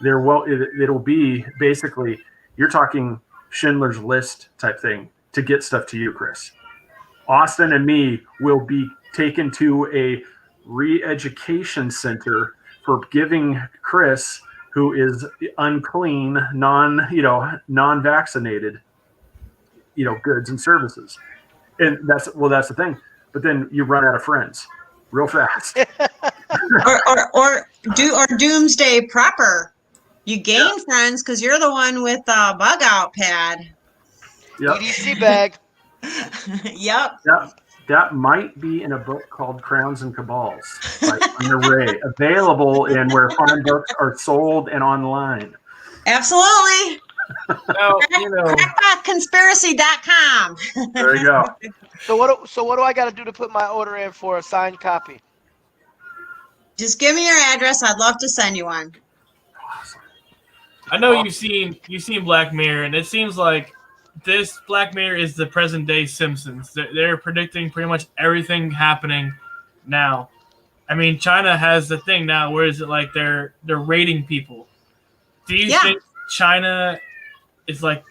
It'll be basically, you're talking Schindler's List type thing to get stuff to you, Chris. Austin and me will be taken to a re-education center for giving Chris, who is unclean, non-vaccinated, goods and services. And that's the thing. But then you run out of friends real fast. or doomsday prepper. You gain friends because you're the one with the bug out pad. Yep. EDC bag. Yep. That might be in a book called Crowns and Cabals by Dina Rae, available in where fine books are sold and online. Absolutely. Crackpotconspiracy.com. There you go. So what do I got to do to put my order in for a signed copy? Just give me your address. I'd love to send you one. I know you've seen Black Mirror, and it seems like this Black Mirror is the present day Simpsons. They're predicting pretty much everything happening now. I mean, China has the thing now where is it like they're rating people. Do you think China is like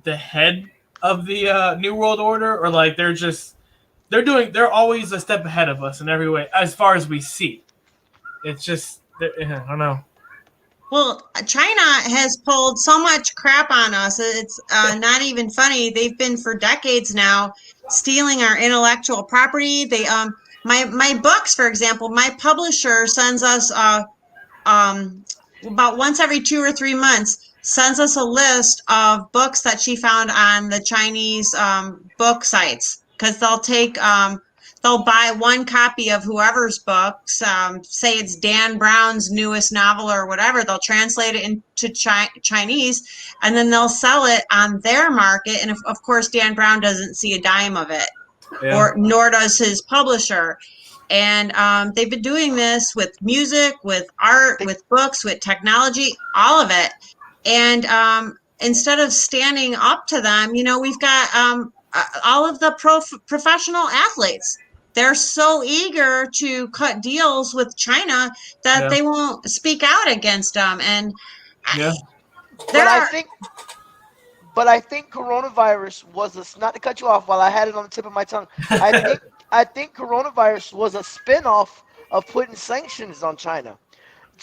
the head of the New World Order, or like they're always a step ahead of us in every way as far as we see? It's just I don't know. Well, China has pulled so much crap on us. It's not even funny. They've been for decades now stealing our intellectual property. They my books, for example, my publisher sends us about once every 2 or 3 months sends us a list of books that she found on the Chinese book sites, because they'll buy one copy of whoever's books, say it's Dan Brown's newest novel or whatever, they'll translate it into Chinese, and then they'll sell it on their market. And of course, Dan Brown doesn't see a dime of it, nor does his publisher. And they've been doing this with music, with art, with books, with technology, all of it. And instead of standing up to them, we've got all of the professional athletes. They're so eager to cut deals with China that they won't speak out against them. And I think coronavirus was not to cut you off while I had it on the tip of my tongue. I think coronavirus was a spinoff of putting sanctions on China.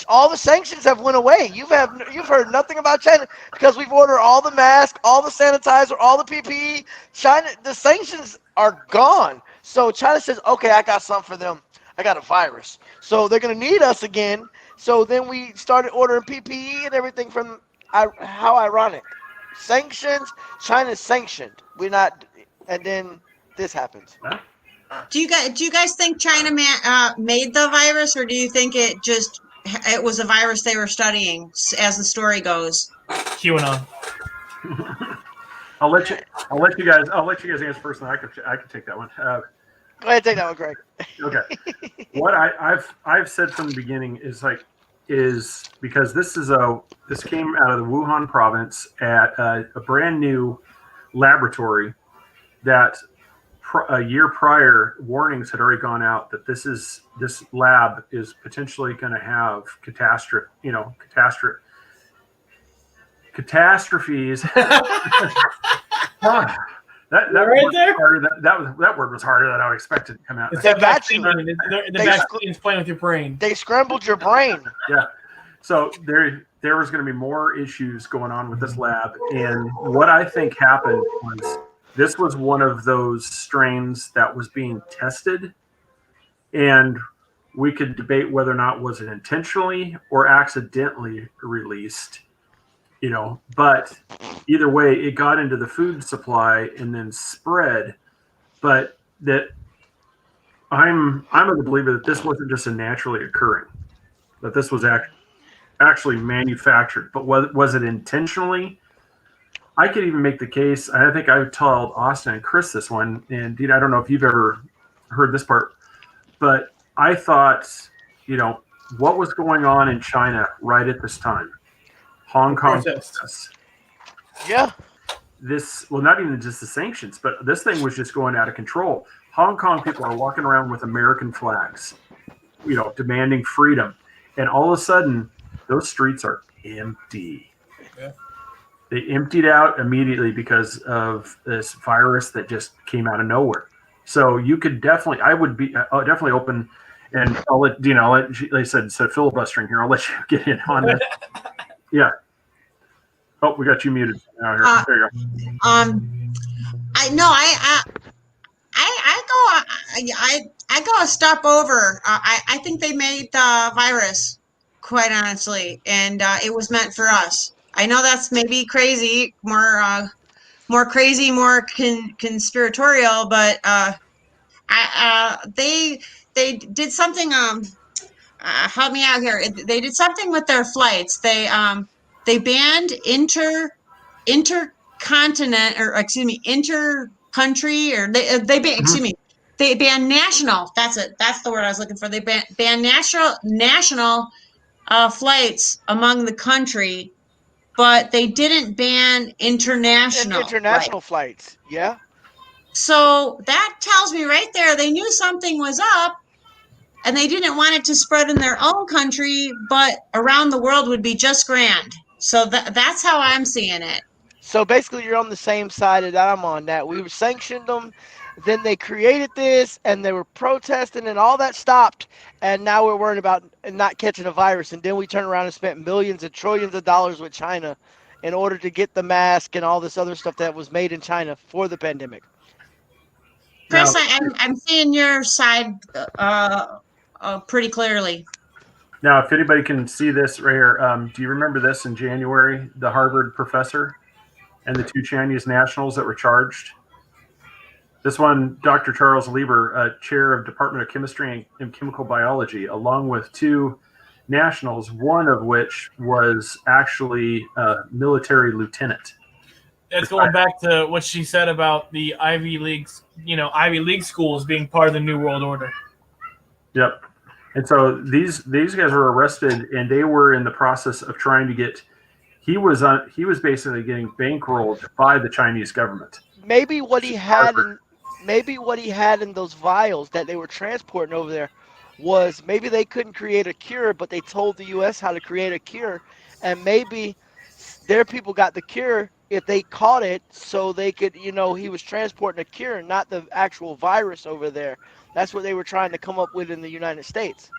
All the sanctions have went away. You've heard nothing about China because we've ordered all the masks, all the sanitizer, all the PPE. China, the sanctions are gone. So China says, okay, I got something for them. I got a virus. So they're going to need us again. So then we started ordering PPE and everything from, how ironic. Sanctions, China's sanctioned. We're not, and then this happens. Do you guys think China made the virus, or do you think it was a virus they were studying, as the story goes? QAnon. I'll let you guys answer first, and I can take that one. Go ahead, take that one, Craig. Okay. What I've said from the beginning is because this came out of the Wuhan province at a brand new laboratory that a year prior warnings had already gone out that this lab is potentially going to have catastrophic catastrophes. That right word there? that word was harder than I expected to come out. It's that got you. vaccine. The vaccine's playing with your brain. They scrambled your brain. Yeah. So there was going to be more issues going on with this lab, and what I think happened was this was one of those strains that was being tested, and we could debate whether or not was it intentionally or accidentally released, but either way, it got into the food supply and then spread. But that I'm of the believer that this wasn't just a naturally occurring, that this was actually manufactured. But was it intentionally? I could even make the case. I think I told Austin and Chris this one, and Dina, I don't know if you've ever heard this part, but I thought, what was going on in China right at this time? Hong Kong. Yeah. Not even just the sanctions, but this thing was just going out of control. Hong Kong people are walking around with American flags, demanding freedom. And all of a sudden, those streets are empty. Yeah. They emptied out immediately because of this virus that just came out of nowhere. So you could definitely, I would be definitely open, and I'll let Dina, they said, instead of filibustering here, I'll let you get in on this. Yeah. Oh, we got you muted. There you go. I go a step over. I think they made the virus, quite honestly, and it was meant for us. I know that's maybe crazy, more crazy, more conspiratorial, but they did something. Help me out here. They did something with their flights. They banned intercontinent, or excuse me, intercountry, or they banned, excuse me, they banned national. That's it. That's the word I was looking for. They banned national flights among the country, but they didn't ban international flights. Yeah. So that tells me right there they knew something was up, and they didn't want it to spread in their own country, but around the world would be just grand. So that's how I'm seeing it. So basically, you're on the same side that I'm on. That we sanctioned them, then they created this, and they were protesting, and all that stopped, and now we're worried about not catching a virus, and then we turn around and spent millions and trillions of dollars with China in order to get the mask and all this other stuff that was made in China for the pandemic. Chris, I'm seeing your side pretty clearly. Now, if anybody can see this right here, do you remember this in January? The Harvard professor and the 2 Chinese nationals that were charged. This one, Dr. Charles Lieber, chair of Department of Chemistry and Chemical Biology, along with 2 nationals, one of which was actually a military lieutenant. It's going back to what she said about the Ivy Leagues, Ivy League schools being part of the New World Order. Yep. And so these guys were arrested, and they were in the process of trying to get. He was basically getting bankrolled by the Chinese government. Maybe what he had in those vials that they were transporting over there was maybe they couldn't create a cure, but they told the U.S. how to create a cure, and maybe their people got the cure if they caught it, so they could, he was transporting a cure, not the actual virus over there. That's what they were trying to come up with in the United States.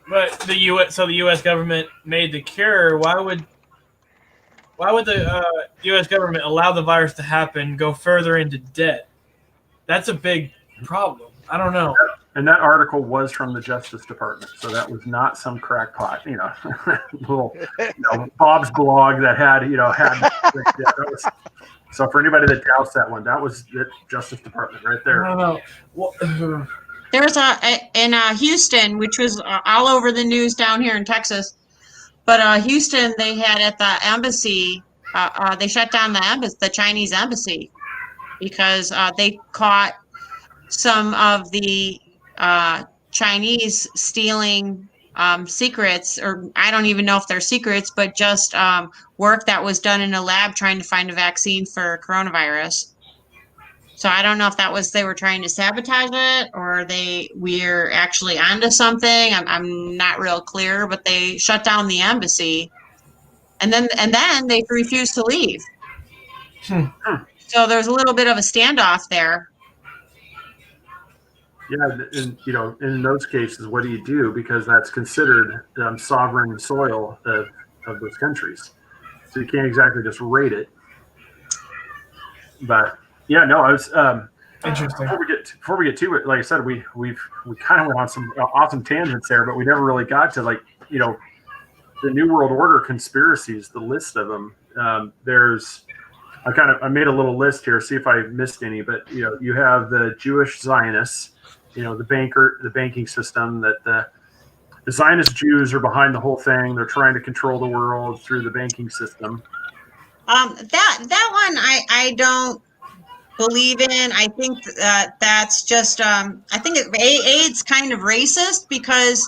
But the U.S. government made the cure. Why would the U.S. government allow the virus to happen, go further into debt? That's a big problem. I don't know. And that article was from the Justice Department, so that was not some crackpot, little Bob's blog that had. So for anybody that doubts that one, that was the Justice Department right there. I don't know. Well, there was in Houston, which was all over the news down here in Texas. But Houston, they had at the embassy, they shut down the Chinese embassy, because they caught some of the Chinese stealing secrets, or I don't even know if they're secrets, but just work that was done in a lab trying to find a vaccine for coronavirus. So I don't know if they were trying to sabotage it, or we're actually onto something. I'm not real clear, but they shut down the embassy. and then they refused to leave. So there's a little bit of a standoff there. Yeah, and in those cases, what do you do? Because that's considered sovereign soil of those countries, so you can't exactly just raid it. But yeah, no, I was interesting. Before we get to it, like I said, we kind of went on some awesome tangents there, but we never really got to the New World Order conspiracies, the list of them. I made a little list here, see if I missed any, but you have the Jewish Zionists, the banking system, that the Zionist Jews are behind the whole thing. They're trying to control the world through the banking system. That one I don't believe in. I think that's just I think it's kind of racist, because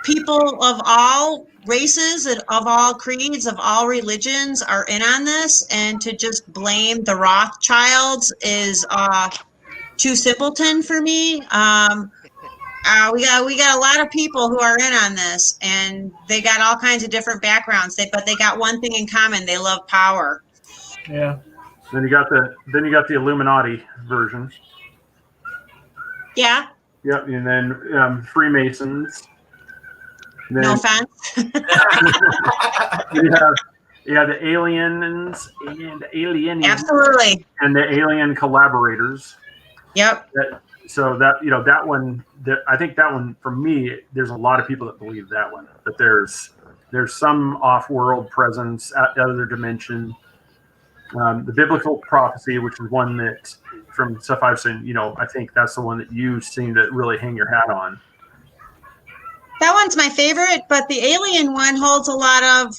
people of all races, of all creeds, of all religions are in on this, and to just blame the Rothschilds is too simpleton for me. We got a lot of people who are in on this, and they got all kinds of different backgrounds. But they got one thing in common: they love power. Yeah. Then you got the Illuminati version. Yeah. Yep, and then Freemasons. Then, no offense. you have the aliens and alienians. Absolutely. And the alien collaborators. Yep. That one, I think that one, for me, there's a lot of people that believe that one, that there's some off-world presence, other dimension. The biblical prophecy, which is one that, from stuff I've seen, I think that's the one that you seem to really hang your hat on. That one's my favorite, but the alien one holds a lot of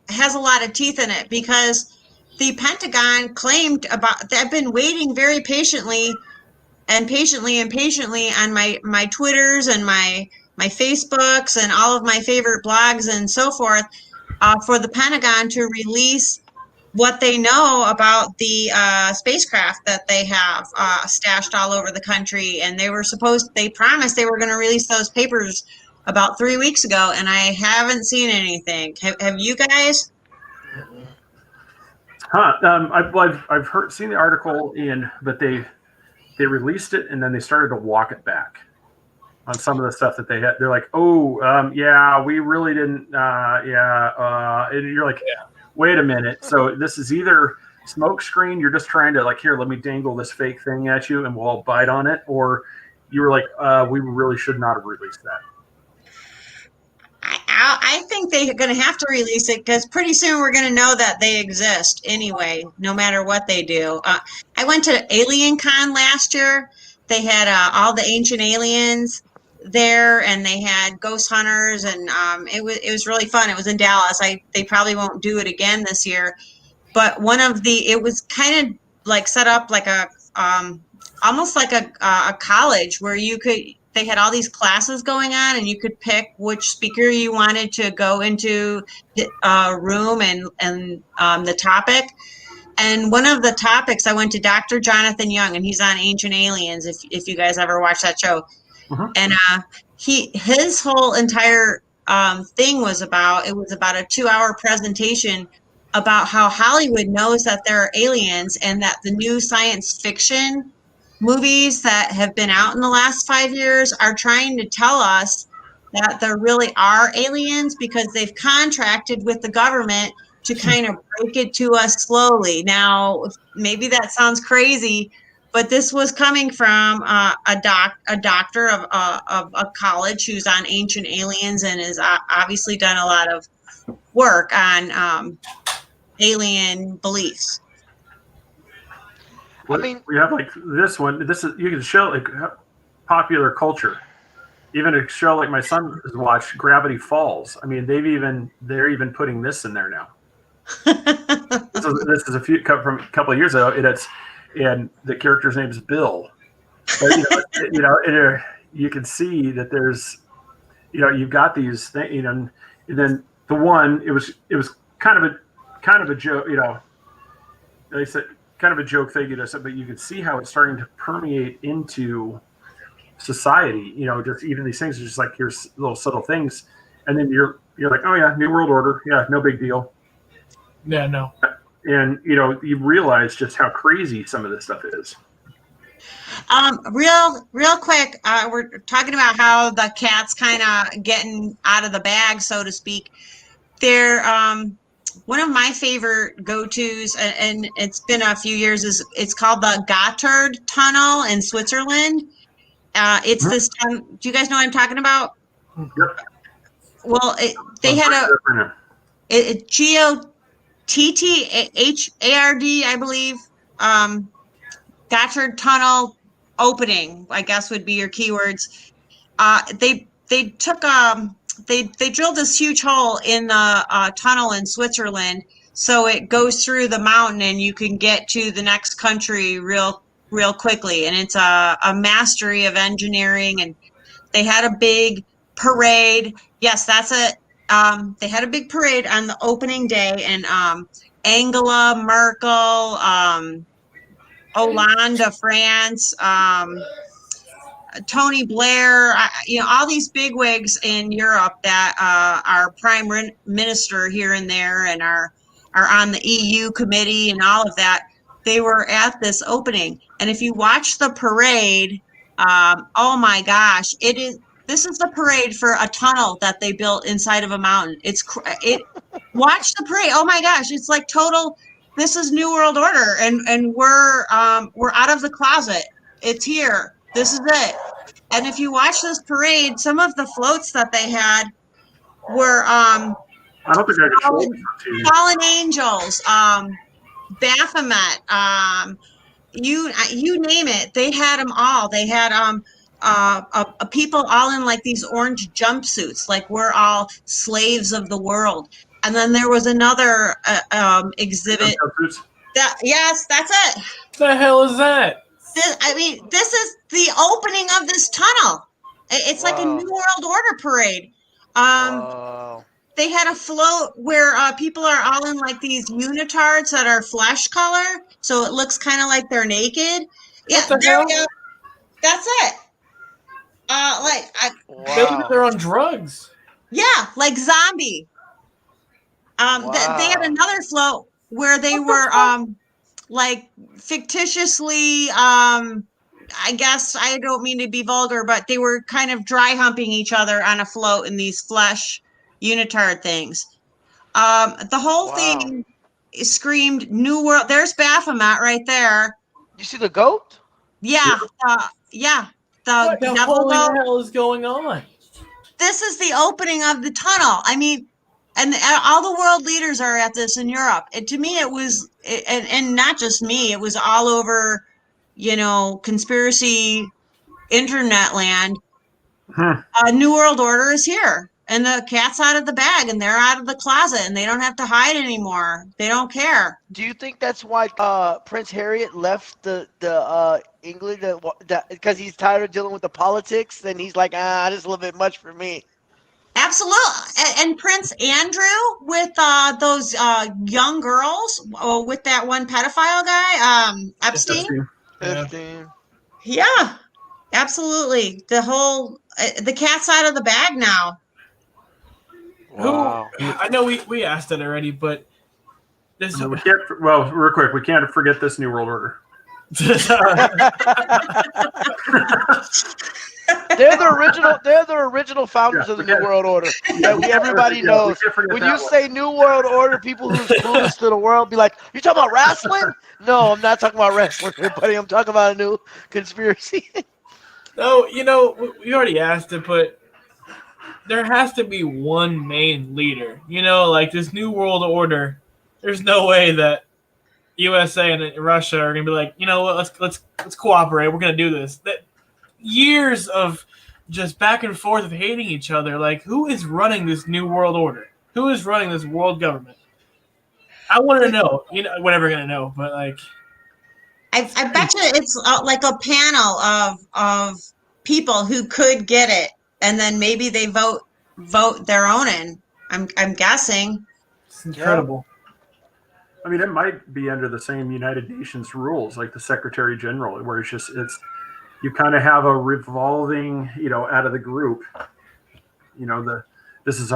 has a lot of teeth in it, because the Pentagon claimed they've been waiting very patiently on my Twitters and my Facebooks and all of my favorite blogs and so forth, for the Pentagon to release what they know about the spacecraft that they have stashed all over the country. And they promised they were going to release those papers about 3 weeks ago, and I haven't seen anything. Have you guys? I've seen the article, but they released it and then they started to walk it back on some of the stuff that they had. They're like, yeah, we really didn't, and you're like, wait a minute. So this is either smoke screen, you're just trying to here, let me dangle this fake thing at you and we'll all bite on it, or you were like, we really should not have released that. I think they're going to have to release it, because pretty soon we're going to know that they exist anyway, no matter what they do. I went to Alien Con last year. They had all the ancient aliens there, and they had ghost hunters, and it was really fun. It was in Dallas. They probably won't do it again this year, but it was kind of set up like a almost like a college, where they had all these classes going on, and you could pick which speaker you wanted to go into the room and the topic. And one of the topics, I went to Dr. Jonathan Young, and he's on Ancient Aliens, if you guys ever watch that show. Uh-huh. And his whole entire thing was about a 2-hour presentation about how Hollywood knows that there are aliens, and that the new science fiction movies that have been out in the last 5 years are trying to tell us that there really are aliens, because they've contracted with the government to kind of break it to us slowly. Now, maybe that sounds crazy, but this was coming from a doctor of a college who's on Ancient Aliens and has obviously done a lot of work on alien beliefs. I mean, we have this one. This is, you can show popular culture. Even a show like my son has watched, Gravity Falls. I mean, they're even putting this in there now. This is from a couple of years ago. And the character's name is Bill. But, you can see that there's, you've got these things. And then the one, it was kind of a joke. They said kind of a joke thing, but you could see how it's starting to permeate into society. Just even these things are just here's little subtle things. and then you're like, oh yeah, New World Order, yeah, no big deal. Yeah, no. And you realize just how crazy some of this stuff is. Real quick, we're talking about how the cat's kind of getting out of the bag, so to speak. They're one of my favorite go-tos, and it's been a few years. It's called the Gotthard Tunnel in Switzerland. It's this. Do you guys know what I'm talking about? Yep. Well, they had a GOTTHARD, I believe. Gotthard Tunnel opening, I guess would be your keywords. They took they drilled this huge hole in the tunnel in Switzerland, so it goes through the mountain and you can get to the next country real quickly. And it's a mastery of engineering. And they had a big parade. Yes, that's it. They had a big parade on the opening day, and Angela Merkel, Hollande of France, Tony Blair, all these bigwigs in Europe that are prime minister here and there and are on the EU committee and all of that. They were at this opening, and if you watch the parade, oh my gosh, this is the parade for a tunnel that they built inside of a mountain. Watch the parade. Oh my gosh, it's like total. This is New World Order, and we're out of the closet. It's here. This is it. And if you watch this parade, some of the floats that they had were I don't think I can show them. Fallen Angels, Baphomet, you name it. They had them all. They had people all in like these orange jumpsuits, like we're all slaves of the world. And then there was another exhibit. Yes, that's it. What the hell is that? This is the opening of this tunnel. It's like a New World Order parade. They had a float where people are all in like these unitards that are flesh color, so it looks kind of like they're naked. Yeah, there we go. That's it. They're on drugs. Yeah, like zombie. They had another float where they were like fictitiously, I guess I don't mean to be vulgar, but they were kind of dry humping each other on a float in these flesh unitard things. The whole thing screamed New World. There's Baphomet right there. You see the goat? Yeah. What the holy hell is going on? This is the opening of the tunnel. I mean, and all the world leaders are at this in Europe. And to me, it was, and not just me, it was all over, conspiracy internet land. New World Order is here, and the cat's out of the bag, and they're out of the closet, and they don't have to hide anymore. They don't care. Do you think that's why Prince Harriet left the England because he's tired of dealing with the politics, and he's like, this is a little bit much for me? Absolutely. And Prince Andrew with those young girls, with that one pedophile guy, Epstein. Yeah, absolutely. The cat's out of the bag now. Wow. I know we asked it already, but this. Real quick, we can't forget this New World Order. They're the original founders of the New World Order. Everybody knows. When you say New World Order, people who's clueless to the world be like, "You talking about wrestling?" No, I'm not talking about wrestling, buddy. I'm talking about a new conspiracy. No, we already asked it, but there has to be one main leader. Like this New World Order. There's no way that USA and Russia are gonna be like, let's cooperate. We're gonna do this. Years of just back and forth of hating each other. Like, who is running this New World Order? Who is running this world government? I want to know. We're never gonna know, but like, I bet you it's like a panel of people who could get it, and then maybe they vote their own in. I'm guessing. It's incredible. I mean, it might be under the same United Nations rules, like the Secretary General, where it's you kind of have a revolving, out of the group, the this is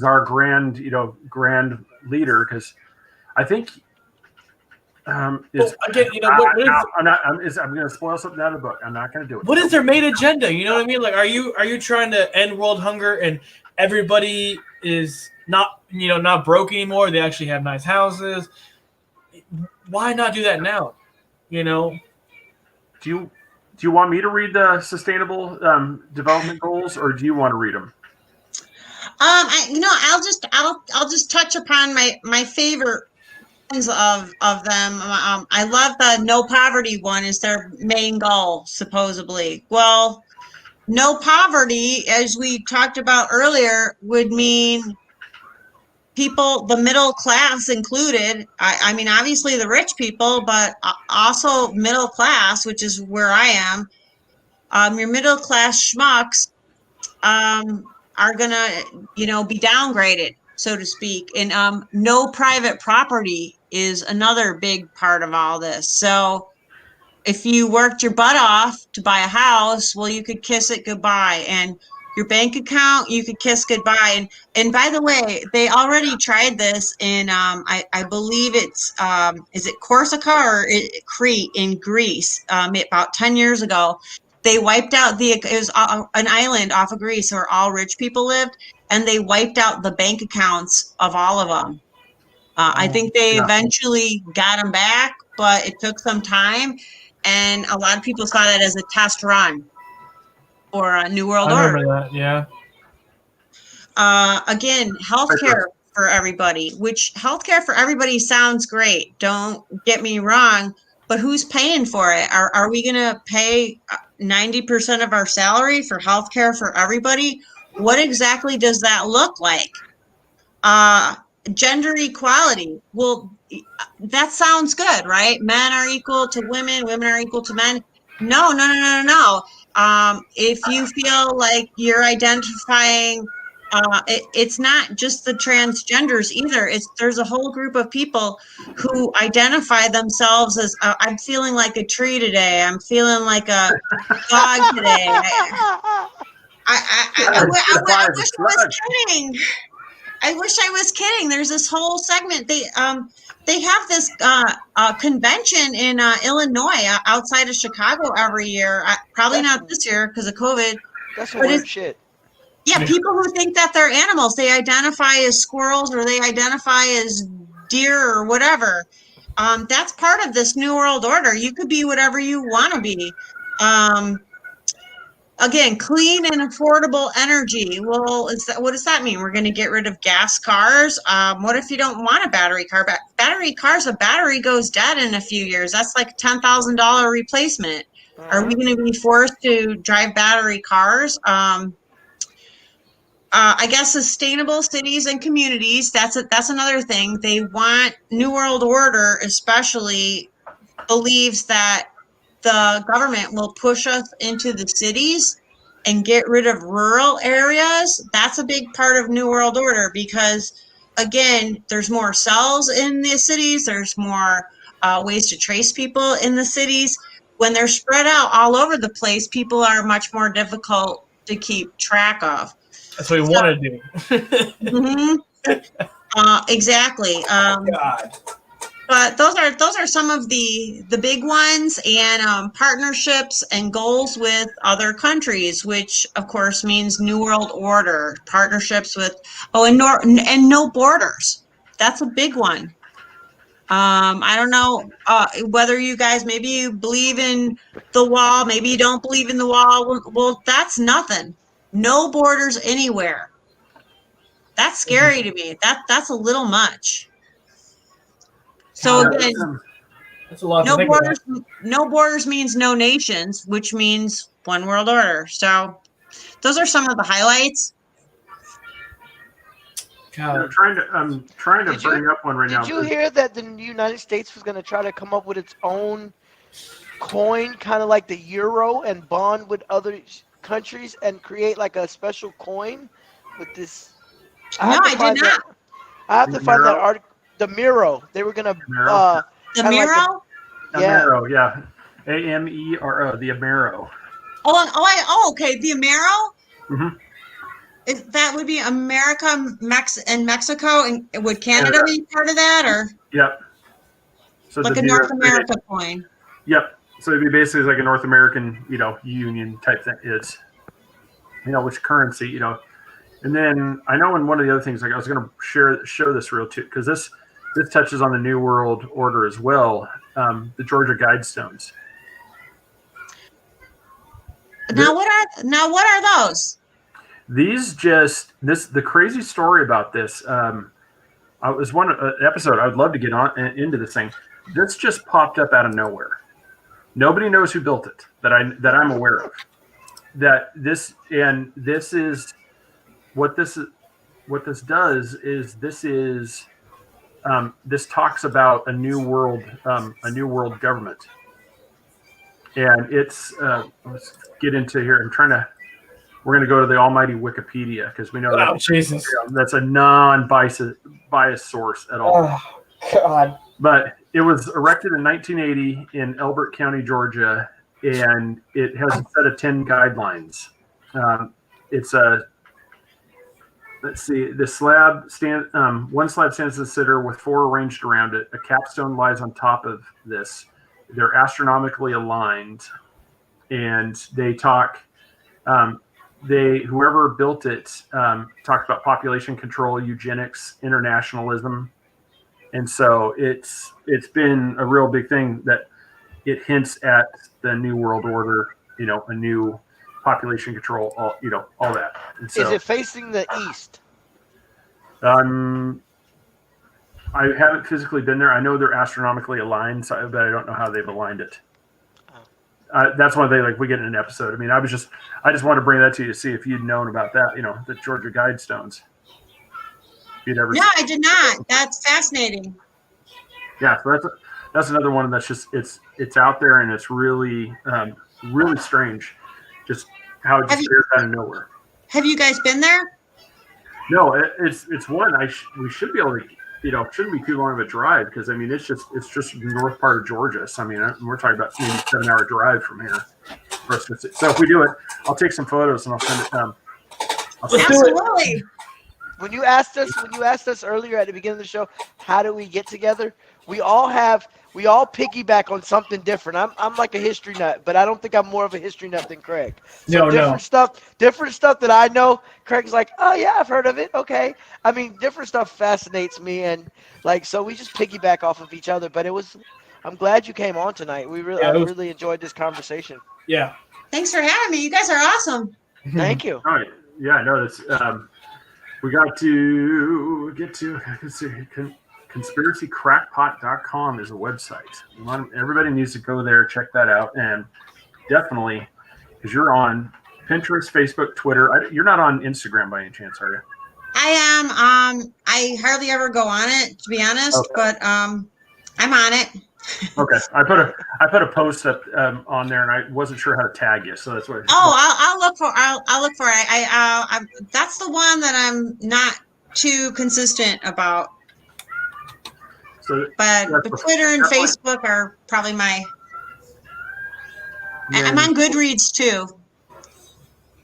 our grand grand leader, because I think again, I'm going to spoil something out of the book. I'm not going to do it. What is their main agenda? You know what I mean? Like, are you trying to end world hunger and everybody is not broke anymore? They actually have nice houses. Why not do that now? Do you want me to read the Sustainable Development Goals, or do you want to read them? I'll just touch upon my favorite ones of them. I love the no poverty one is their main goal, supposedly. Well, no poverty, as we talked about earlier, would mean people, the middle class included. I mean, obviously the rich people, but also middle class, which is where I am. Your middle class schmucks are gonna, be downgraded, so to speak. And no private property is another big part of all this. So if you worked your butt off to buy a house, well, you could kiss it goodbye. And your bank account, you could kiss goodbye. And by the way, they already tried this in I believe it's is it Corsica or Crete in Greece about 10 years ago. They wiped out it was an island off of Greece where all rich people lived, and they wiped out the bank accounts of all of them. I think they eventually got them back, but it took some time. And a lot of people saw that as a test run for a New World Order. I remember that, yeah. Again, healthcare for everybody, which healthcare for everybody sounds great. Don't get me wrong, but who's paying for it? Are we going to pay 90% of our salary for healthcare for everybody? What exactly does that look like? Gender equality. Well, that sounds good, right? Men are equal to women, women are equal to men. No. If you feel like you're identifying, it's not just the transgenders either. There's a whole group of people who identify themselves as I'm feeling like a tree today. I'm feeling like a dog today. I wish I was kidding. I wish I was kidding. There's this whole segment. They have this convention in Illinois outside of Chicago every year. Probably not this year because of COVID. That's some weird shit. Yeah, people who think that they're animals. They identify as squirrels or they identify as deer or whatever. That's part of this New World Order. You could be whatever you want to be. Again, clean and affordable energy. Well, what does that mean? We're going to get rid of gas cars? What if you don't want a battery car? Battery cars, a battery goes dead in a few years. That's like $10,000 replacement. Are we going to be forced to drive battery cars? I guess sustainable cities and communities. That's another thing. They want New World Order, especially believes that the government will push us into the cities and get rid of rural areas. That's a big part of New World Order because, again, there's more cells in the cities. There's more ways to trace people in the cities. When they're spread out all over the place, people are much more difficult to keep track of. That's what we want to do. Exactly. God. But those are some of the big ones, and partnerships and goals with other countries, which of course means New World Order partnerships with and no borders. That's a big one. I don't know whether you guys maybe you believe in the wall, maybe you don't believe in the wall. Well, that's nothing. No borders anywhere. That's scary to me. That's a little much. So again, that's a lot no borders means no nations, which means one world order. So those are some of the highlights. I'm trying to bring up one right now. Did you hear that the United States was going to try to come up with its own coin, kind of like the euro, and bond with other countries and create like a special coin with this? I did not. I have to find that article. The Miro. They were gonna the Miro. Amero, yeah. AMERO, the Amero. Okay, the Amero. Mm-hmm. that would be America, and Mexico, and would Canada be part of that, or? Yep. So like a North America coin. Yep. So it'd be basically like a North American, union type thing. It's, which currency, And then I know in one of the other things, like I was going to show this real too, because this touches on the New World Order as well. The Georgia Guidestones. Now what are those? These the crazy story about this. I was one episode. I would love to get on into this thing. This just popped up out of nowhere. Nobody knows who built it that I'm aware of. This is what this does is this talks about a new world government, and it's let's get into here. We're going to go to the almighty Wikipedia because we know that's a non-biased source at all. Oh, God. But it was erected in 1980 in Elbert County, Georgia, and it has a set of 10 guidelines. It's let's see, the slab one slab stands in the center with 4 arranged around it. A capstone lies on top of this. They're astronomically aligned, and they talk. Whoever built it talked about population control, eugenics, internationalism, and so it's been a real big thing that it hints at the New World Order, a new population control, all that. And so, is it facing the east? I haven't physically been there. I know they're astronomically aligned, but I don't know how they've aligned it. That's why we get in an episode. I mean, I just wanted to bring that to you to see if you'd known about that. The Georgia Guidestones. No, I did not. That's fascinating. Yeah, so that's another one that's just it's out there, and it's really really strange, just how it just appears out of nowhere. Have you guys been there? No, it's one we should be able to. It shouldn't be too long of a drive because it's just the north part of Georgia. So we're talking about maybe 7-hour drive from here. So if we do it, I'll take some photos and I'll send it. Absolutely. When you asked us earlier at the beginning of the show, how do we get together? We all piggyback on something different. I'm like a history nut, but I don't think I'm more of a history nut than Craig. So different stuff that I know. Craig's like, oh yeah, I've heard of it. Okay. Different stuff fascinates me, and so we just piggyback off of each other. But I'm glad you came on tonight. I really enjoyed this conversation. Yeah. Thanks for having me. You guys are awesome. Thank you. All right. Yeah, no, that's we got to get to conspiracycrackpot.com is a website. Everybody needs to go there, check that out, and definitely, because you're on Pinterest, Facebook, Twitter. You're not on Instagram by any chance, are you? I am. I hardly ever go on it, to be honest, okay. But I'm on it. Okay, I put a post up on there, and I wasn't sure how to tag you, so that's why. I'll look for it. I that's the one that I'm not too consistent about. But Twitter and Facebook are probably my. I'm on Goodreads too.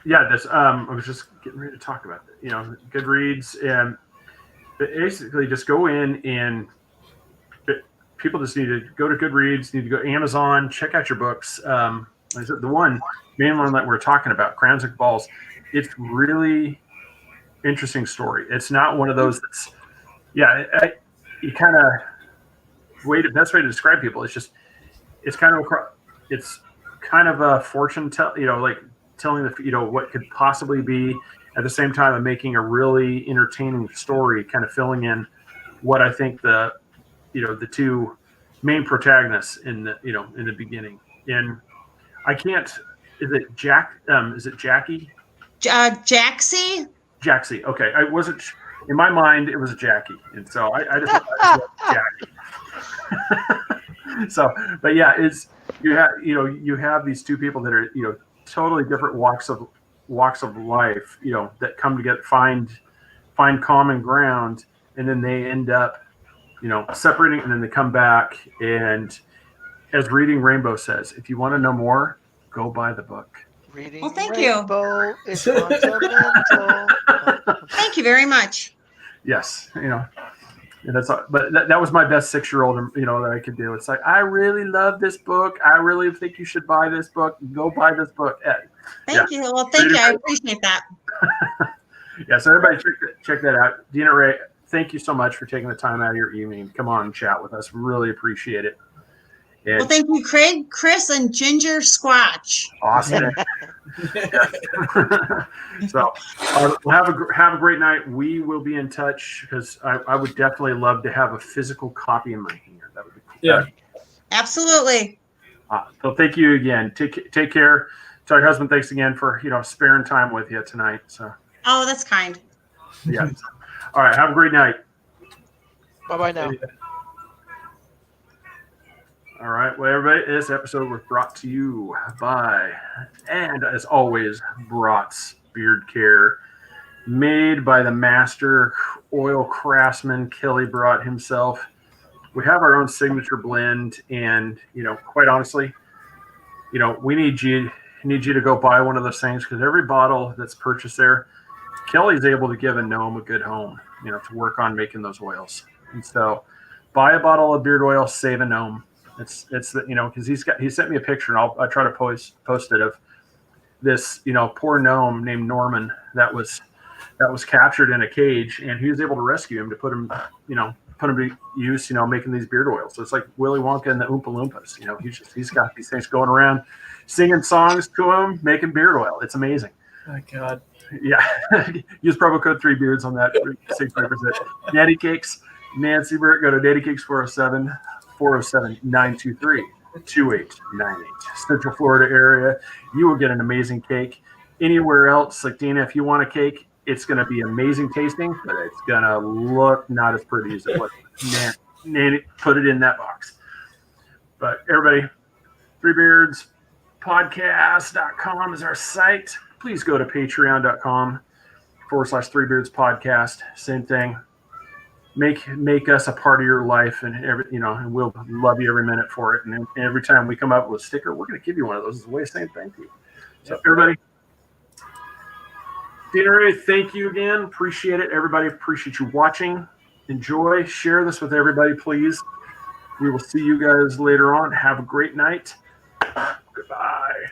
Yeah, I was just getting ready to talk about that. Goodreads, and basically just go in and. People just need to go to Goodreads, need to go to Amazon, check out your books. The main one that we're talking about, Crowns and Balls, it's really interesting story. It's not one of those that's, the best way to describe people. It's kind of a fortune telling what could possibly be at the same time of making a really entertaining story, kind of filling in what I think the two main protagonists in the beginning. And I can't. Is it Jack? Is it Jackie? Jaxie. Jaxie. Okay, I wasn't. In my mind, it was Jackie, and so I just Jackie. So, but yeah, you have these two people that are totally different walks of life, that come together, find common ground, and then they end up separating, and then they come back. And as Reading Rainbow says, if you want to know more, go buy the book. Reading Well, thank Rainbow you. Is fundamental. Thank you very much. Yes, and that's but that was my best 6-year-old, that I could do. It's like, I really love this book. I really think you should buy this book. Go buy this book. Thank you. Well, thank you. I appreciate that. Yeah, so everybody check that out. Dina Rae, thank you so much for taking the time out of your evening. Come on and chat with us. Really appreciate it. And well, thank you, Craig, Chris, and Ginger Squatch. Awesome. So have a great night. We will be in touch because I would definitely love to have a physical copy in my hand. That would be cool. Yeah, absolutely. So thank you again. Take care. Tell your husband thanks again for sparing time with you tonight. So. Oh, that's kind. Yeah. All right. Have a great night. Bye now. All right. Well, everybody, this episode was brought to you by, and as always, Bratz Beard Care, made by the master oil craftsman Kelly Brat himself. We have our own signature blend, and quite honestly, we need you to go buy one of those things, because every bottle that's purchased there, Kelly's able to give a gnome a good home, to work on making those oils. And so, buy a bottle of beard oil, save a gnome. It's because he sent me a picture, and I try to post it of this poor gnome named Norman that was captured in a cage, and he was able to rescue him to put him to use making these beard oils. So it's like Willy Wonka and the Oompa Loompas. He's got these things going around, singing songs to him, making beard oil. It's amazing. Oh God. Yeah. Use promo code 3beards on that. 6%. Natty Cakes, Nancy Burt, go to Natty Cakes 407-923-2898. Central Florida area. You will get an amazing cake. Anywhere else, like Dina, if you want a cake, it's going to be amazing tasting, but it's going to look not as pretty as it was. Nanny, put it in that box. But everybody, 3beardspodcast.com is our site. Please go to patreon.com/3beardspodcast. Same thing. Make us a part of your life, and and we'll love you every minute for it. And every time we come up with a sticker, we're going to give you one of those as a way of saying thank you. So everybody, Dina Rae, thank you again. Appreciate it. Everybody, appreciate you watching. Enjoy. Share this with everybody, please. We will see you guys later on. Have a great night. Goodbye.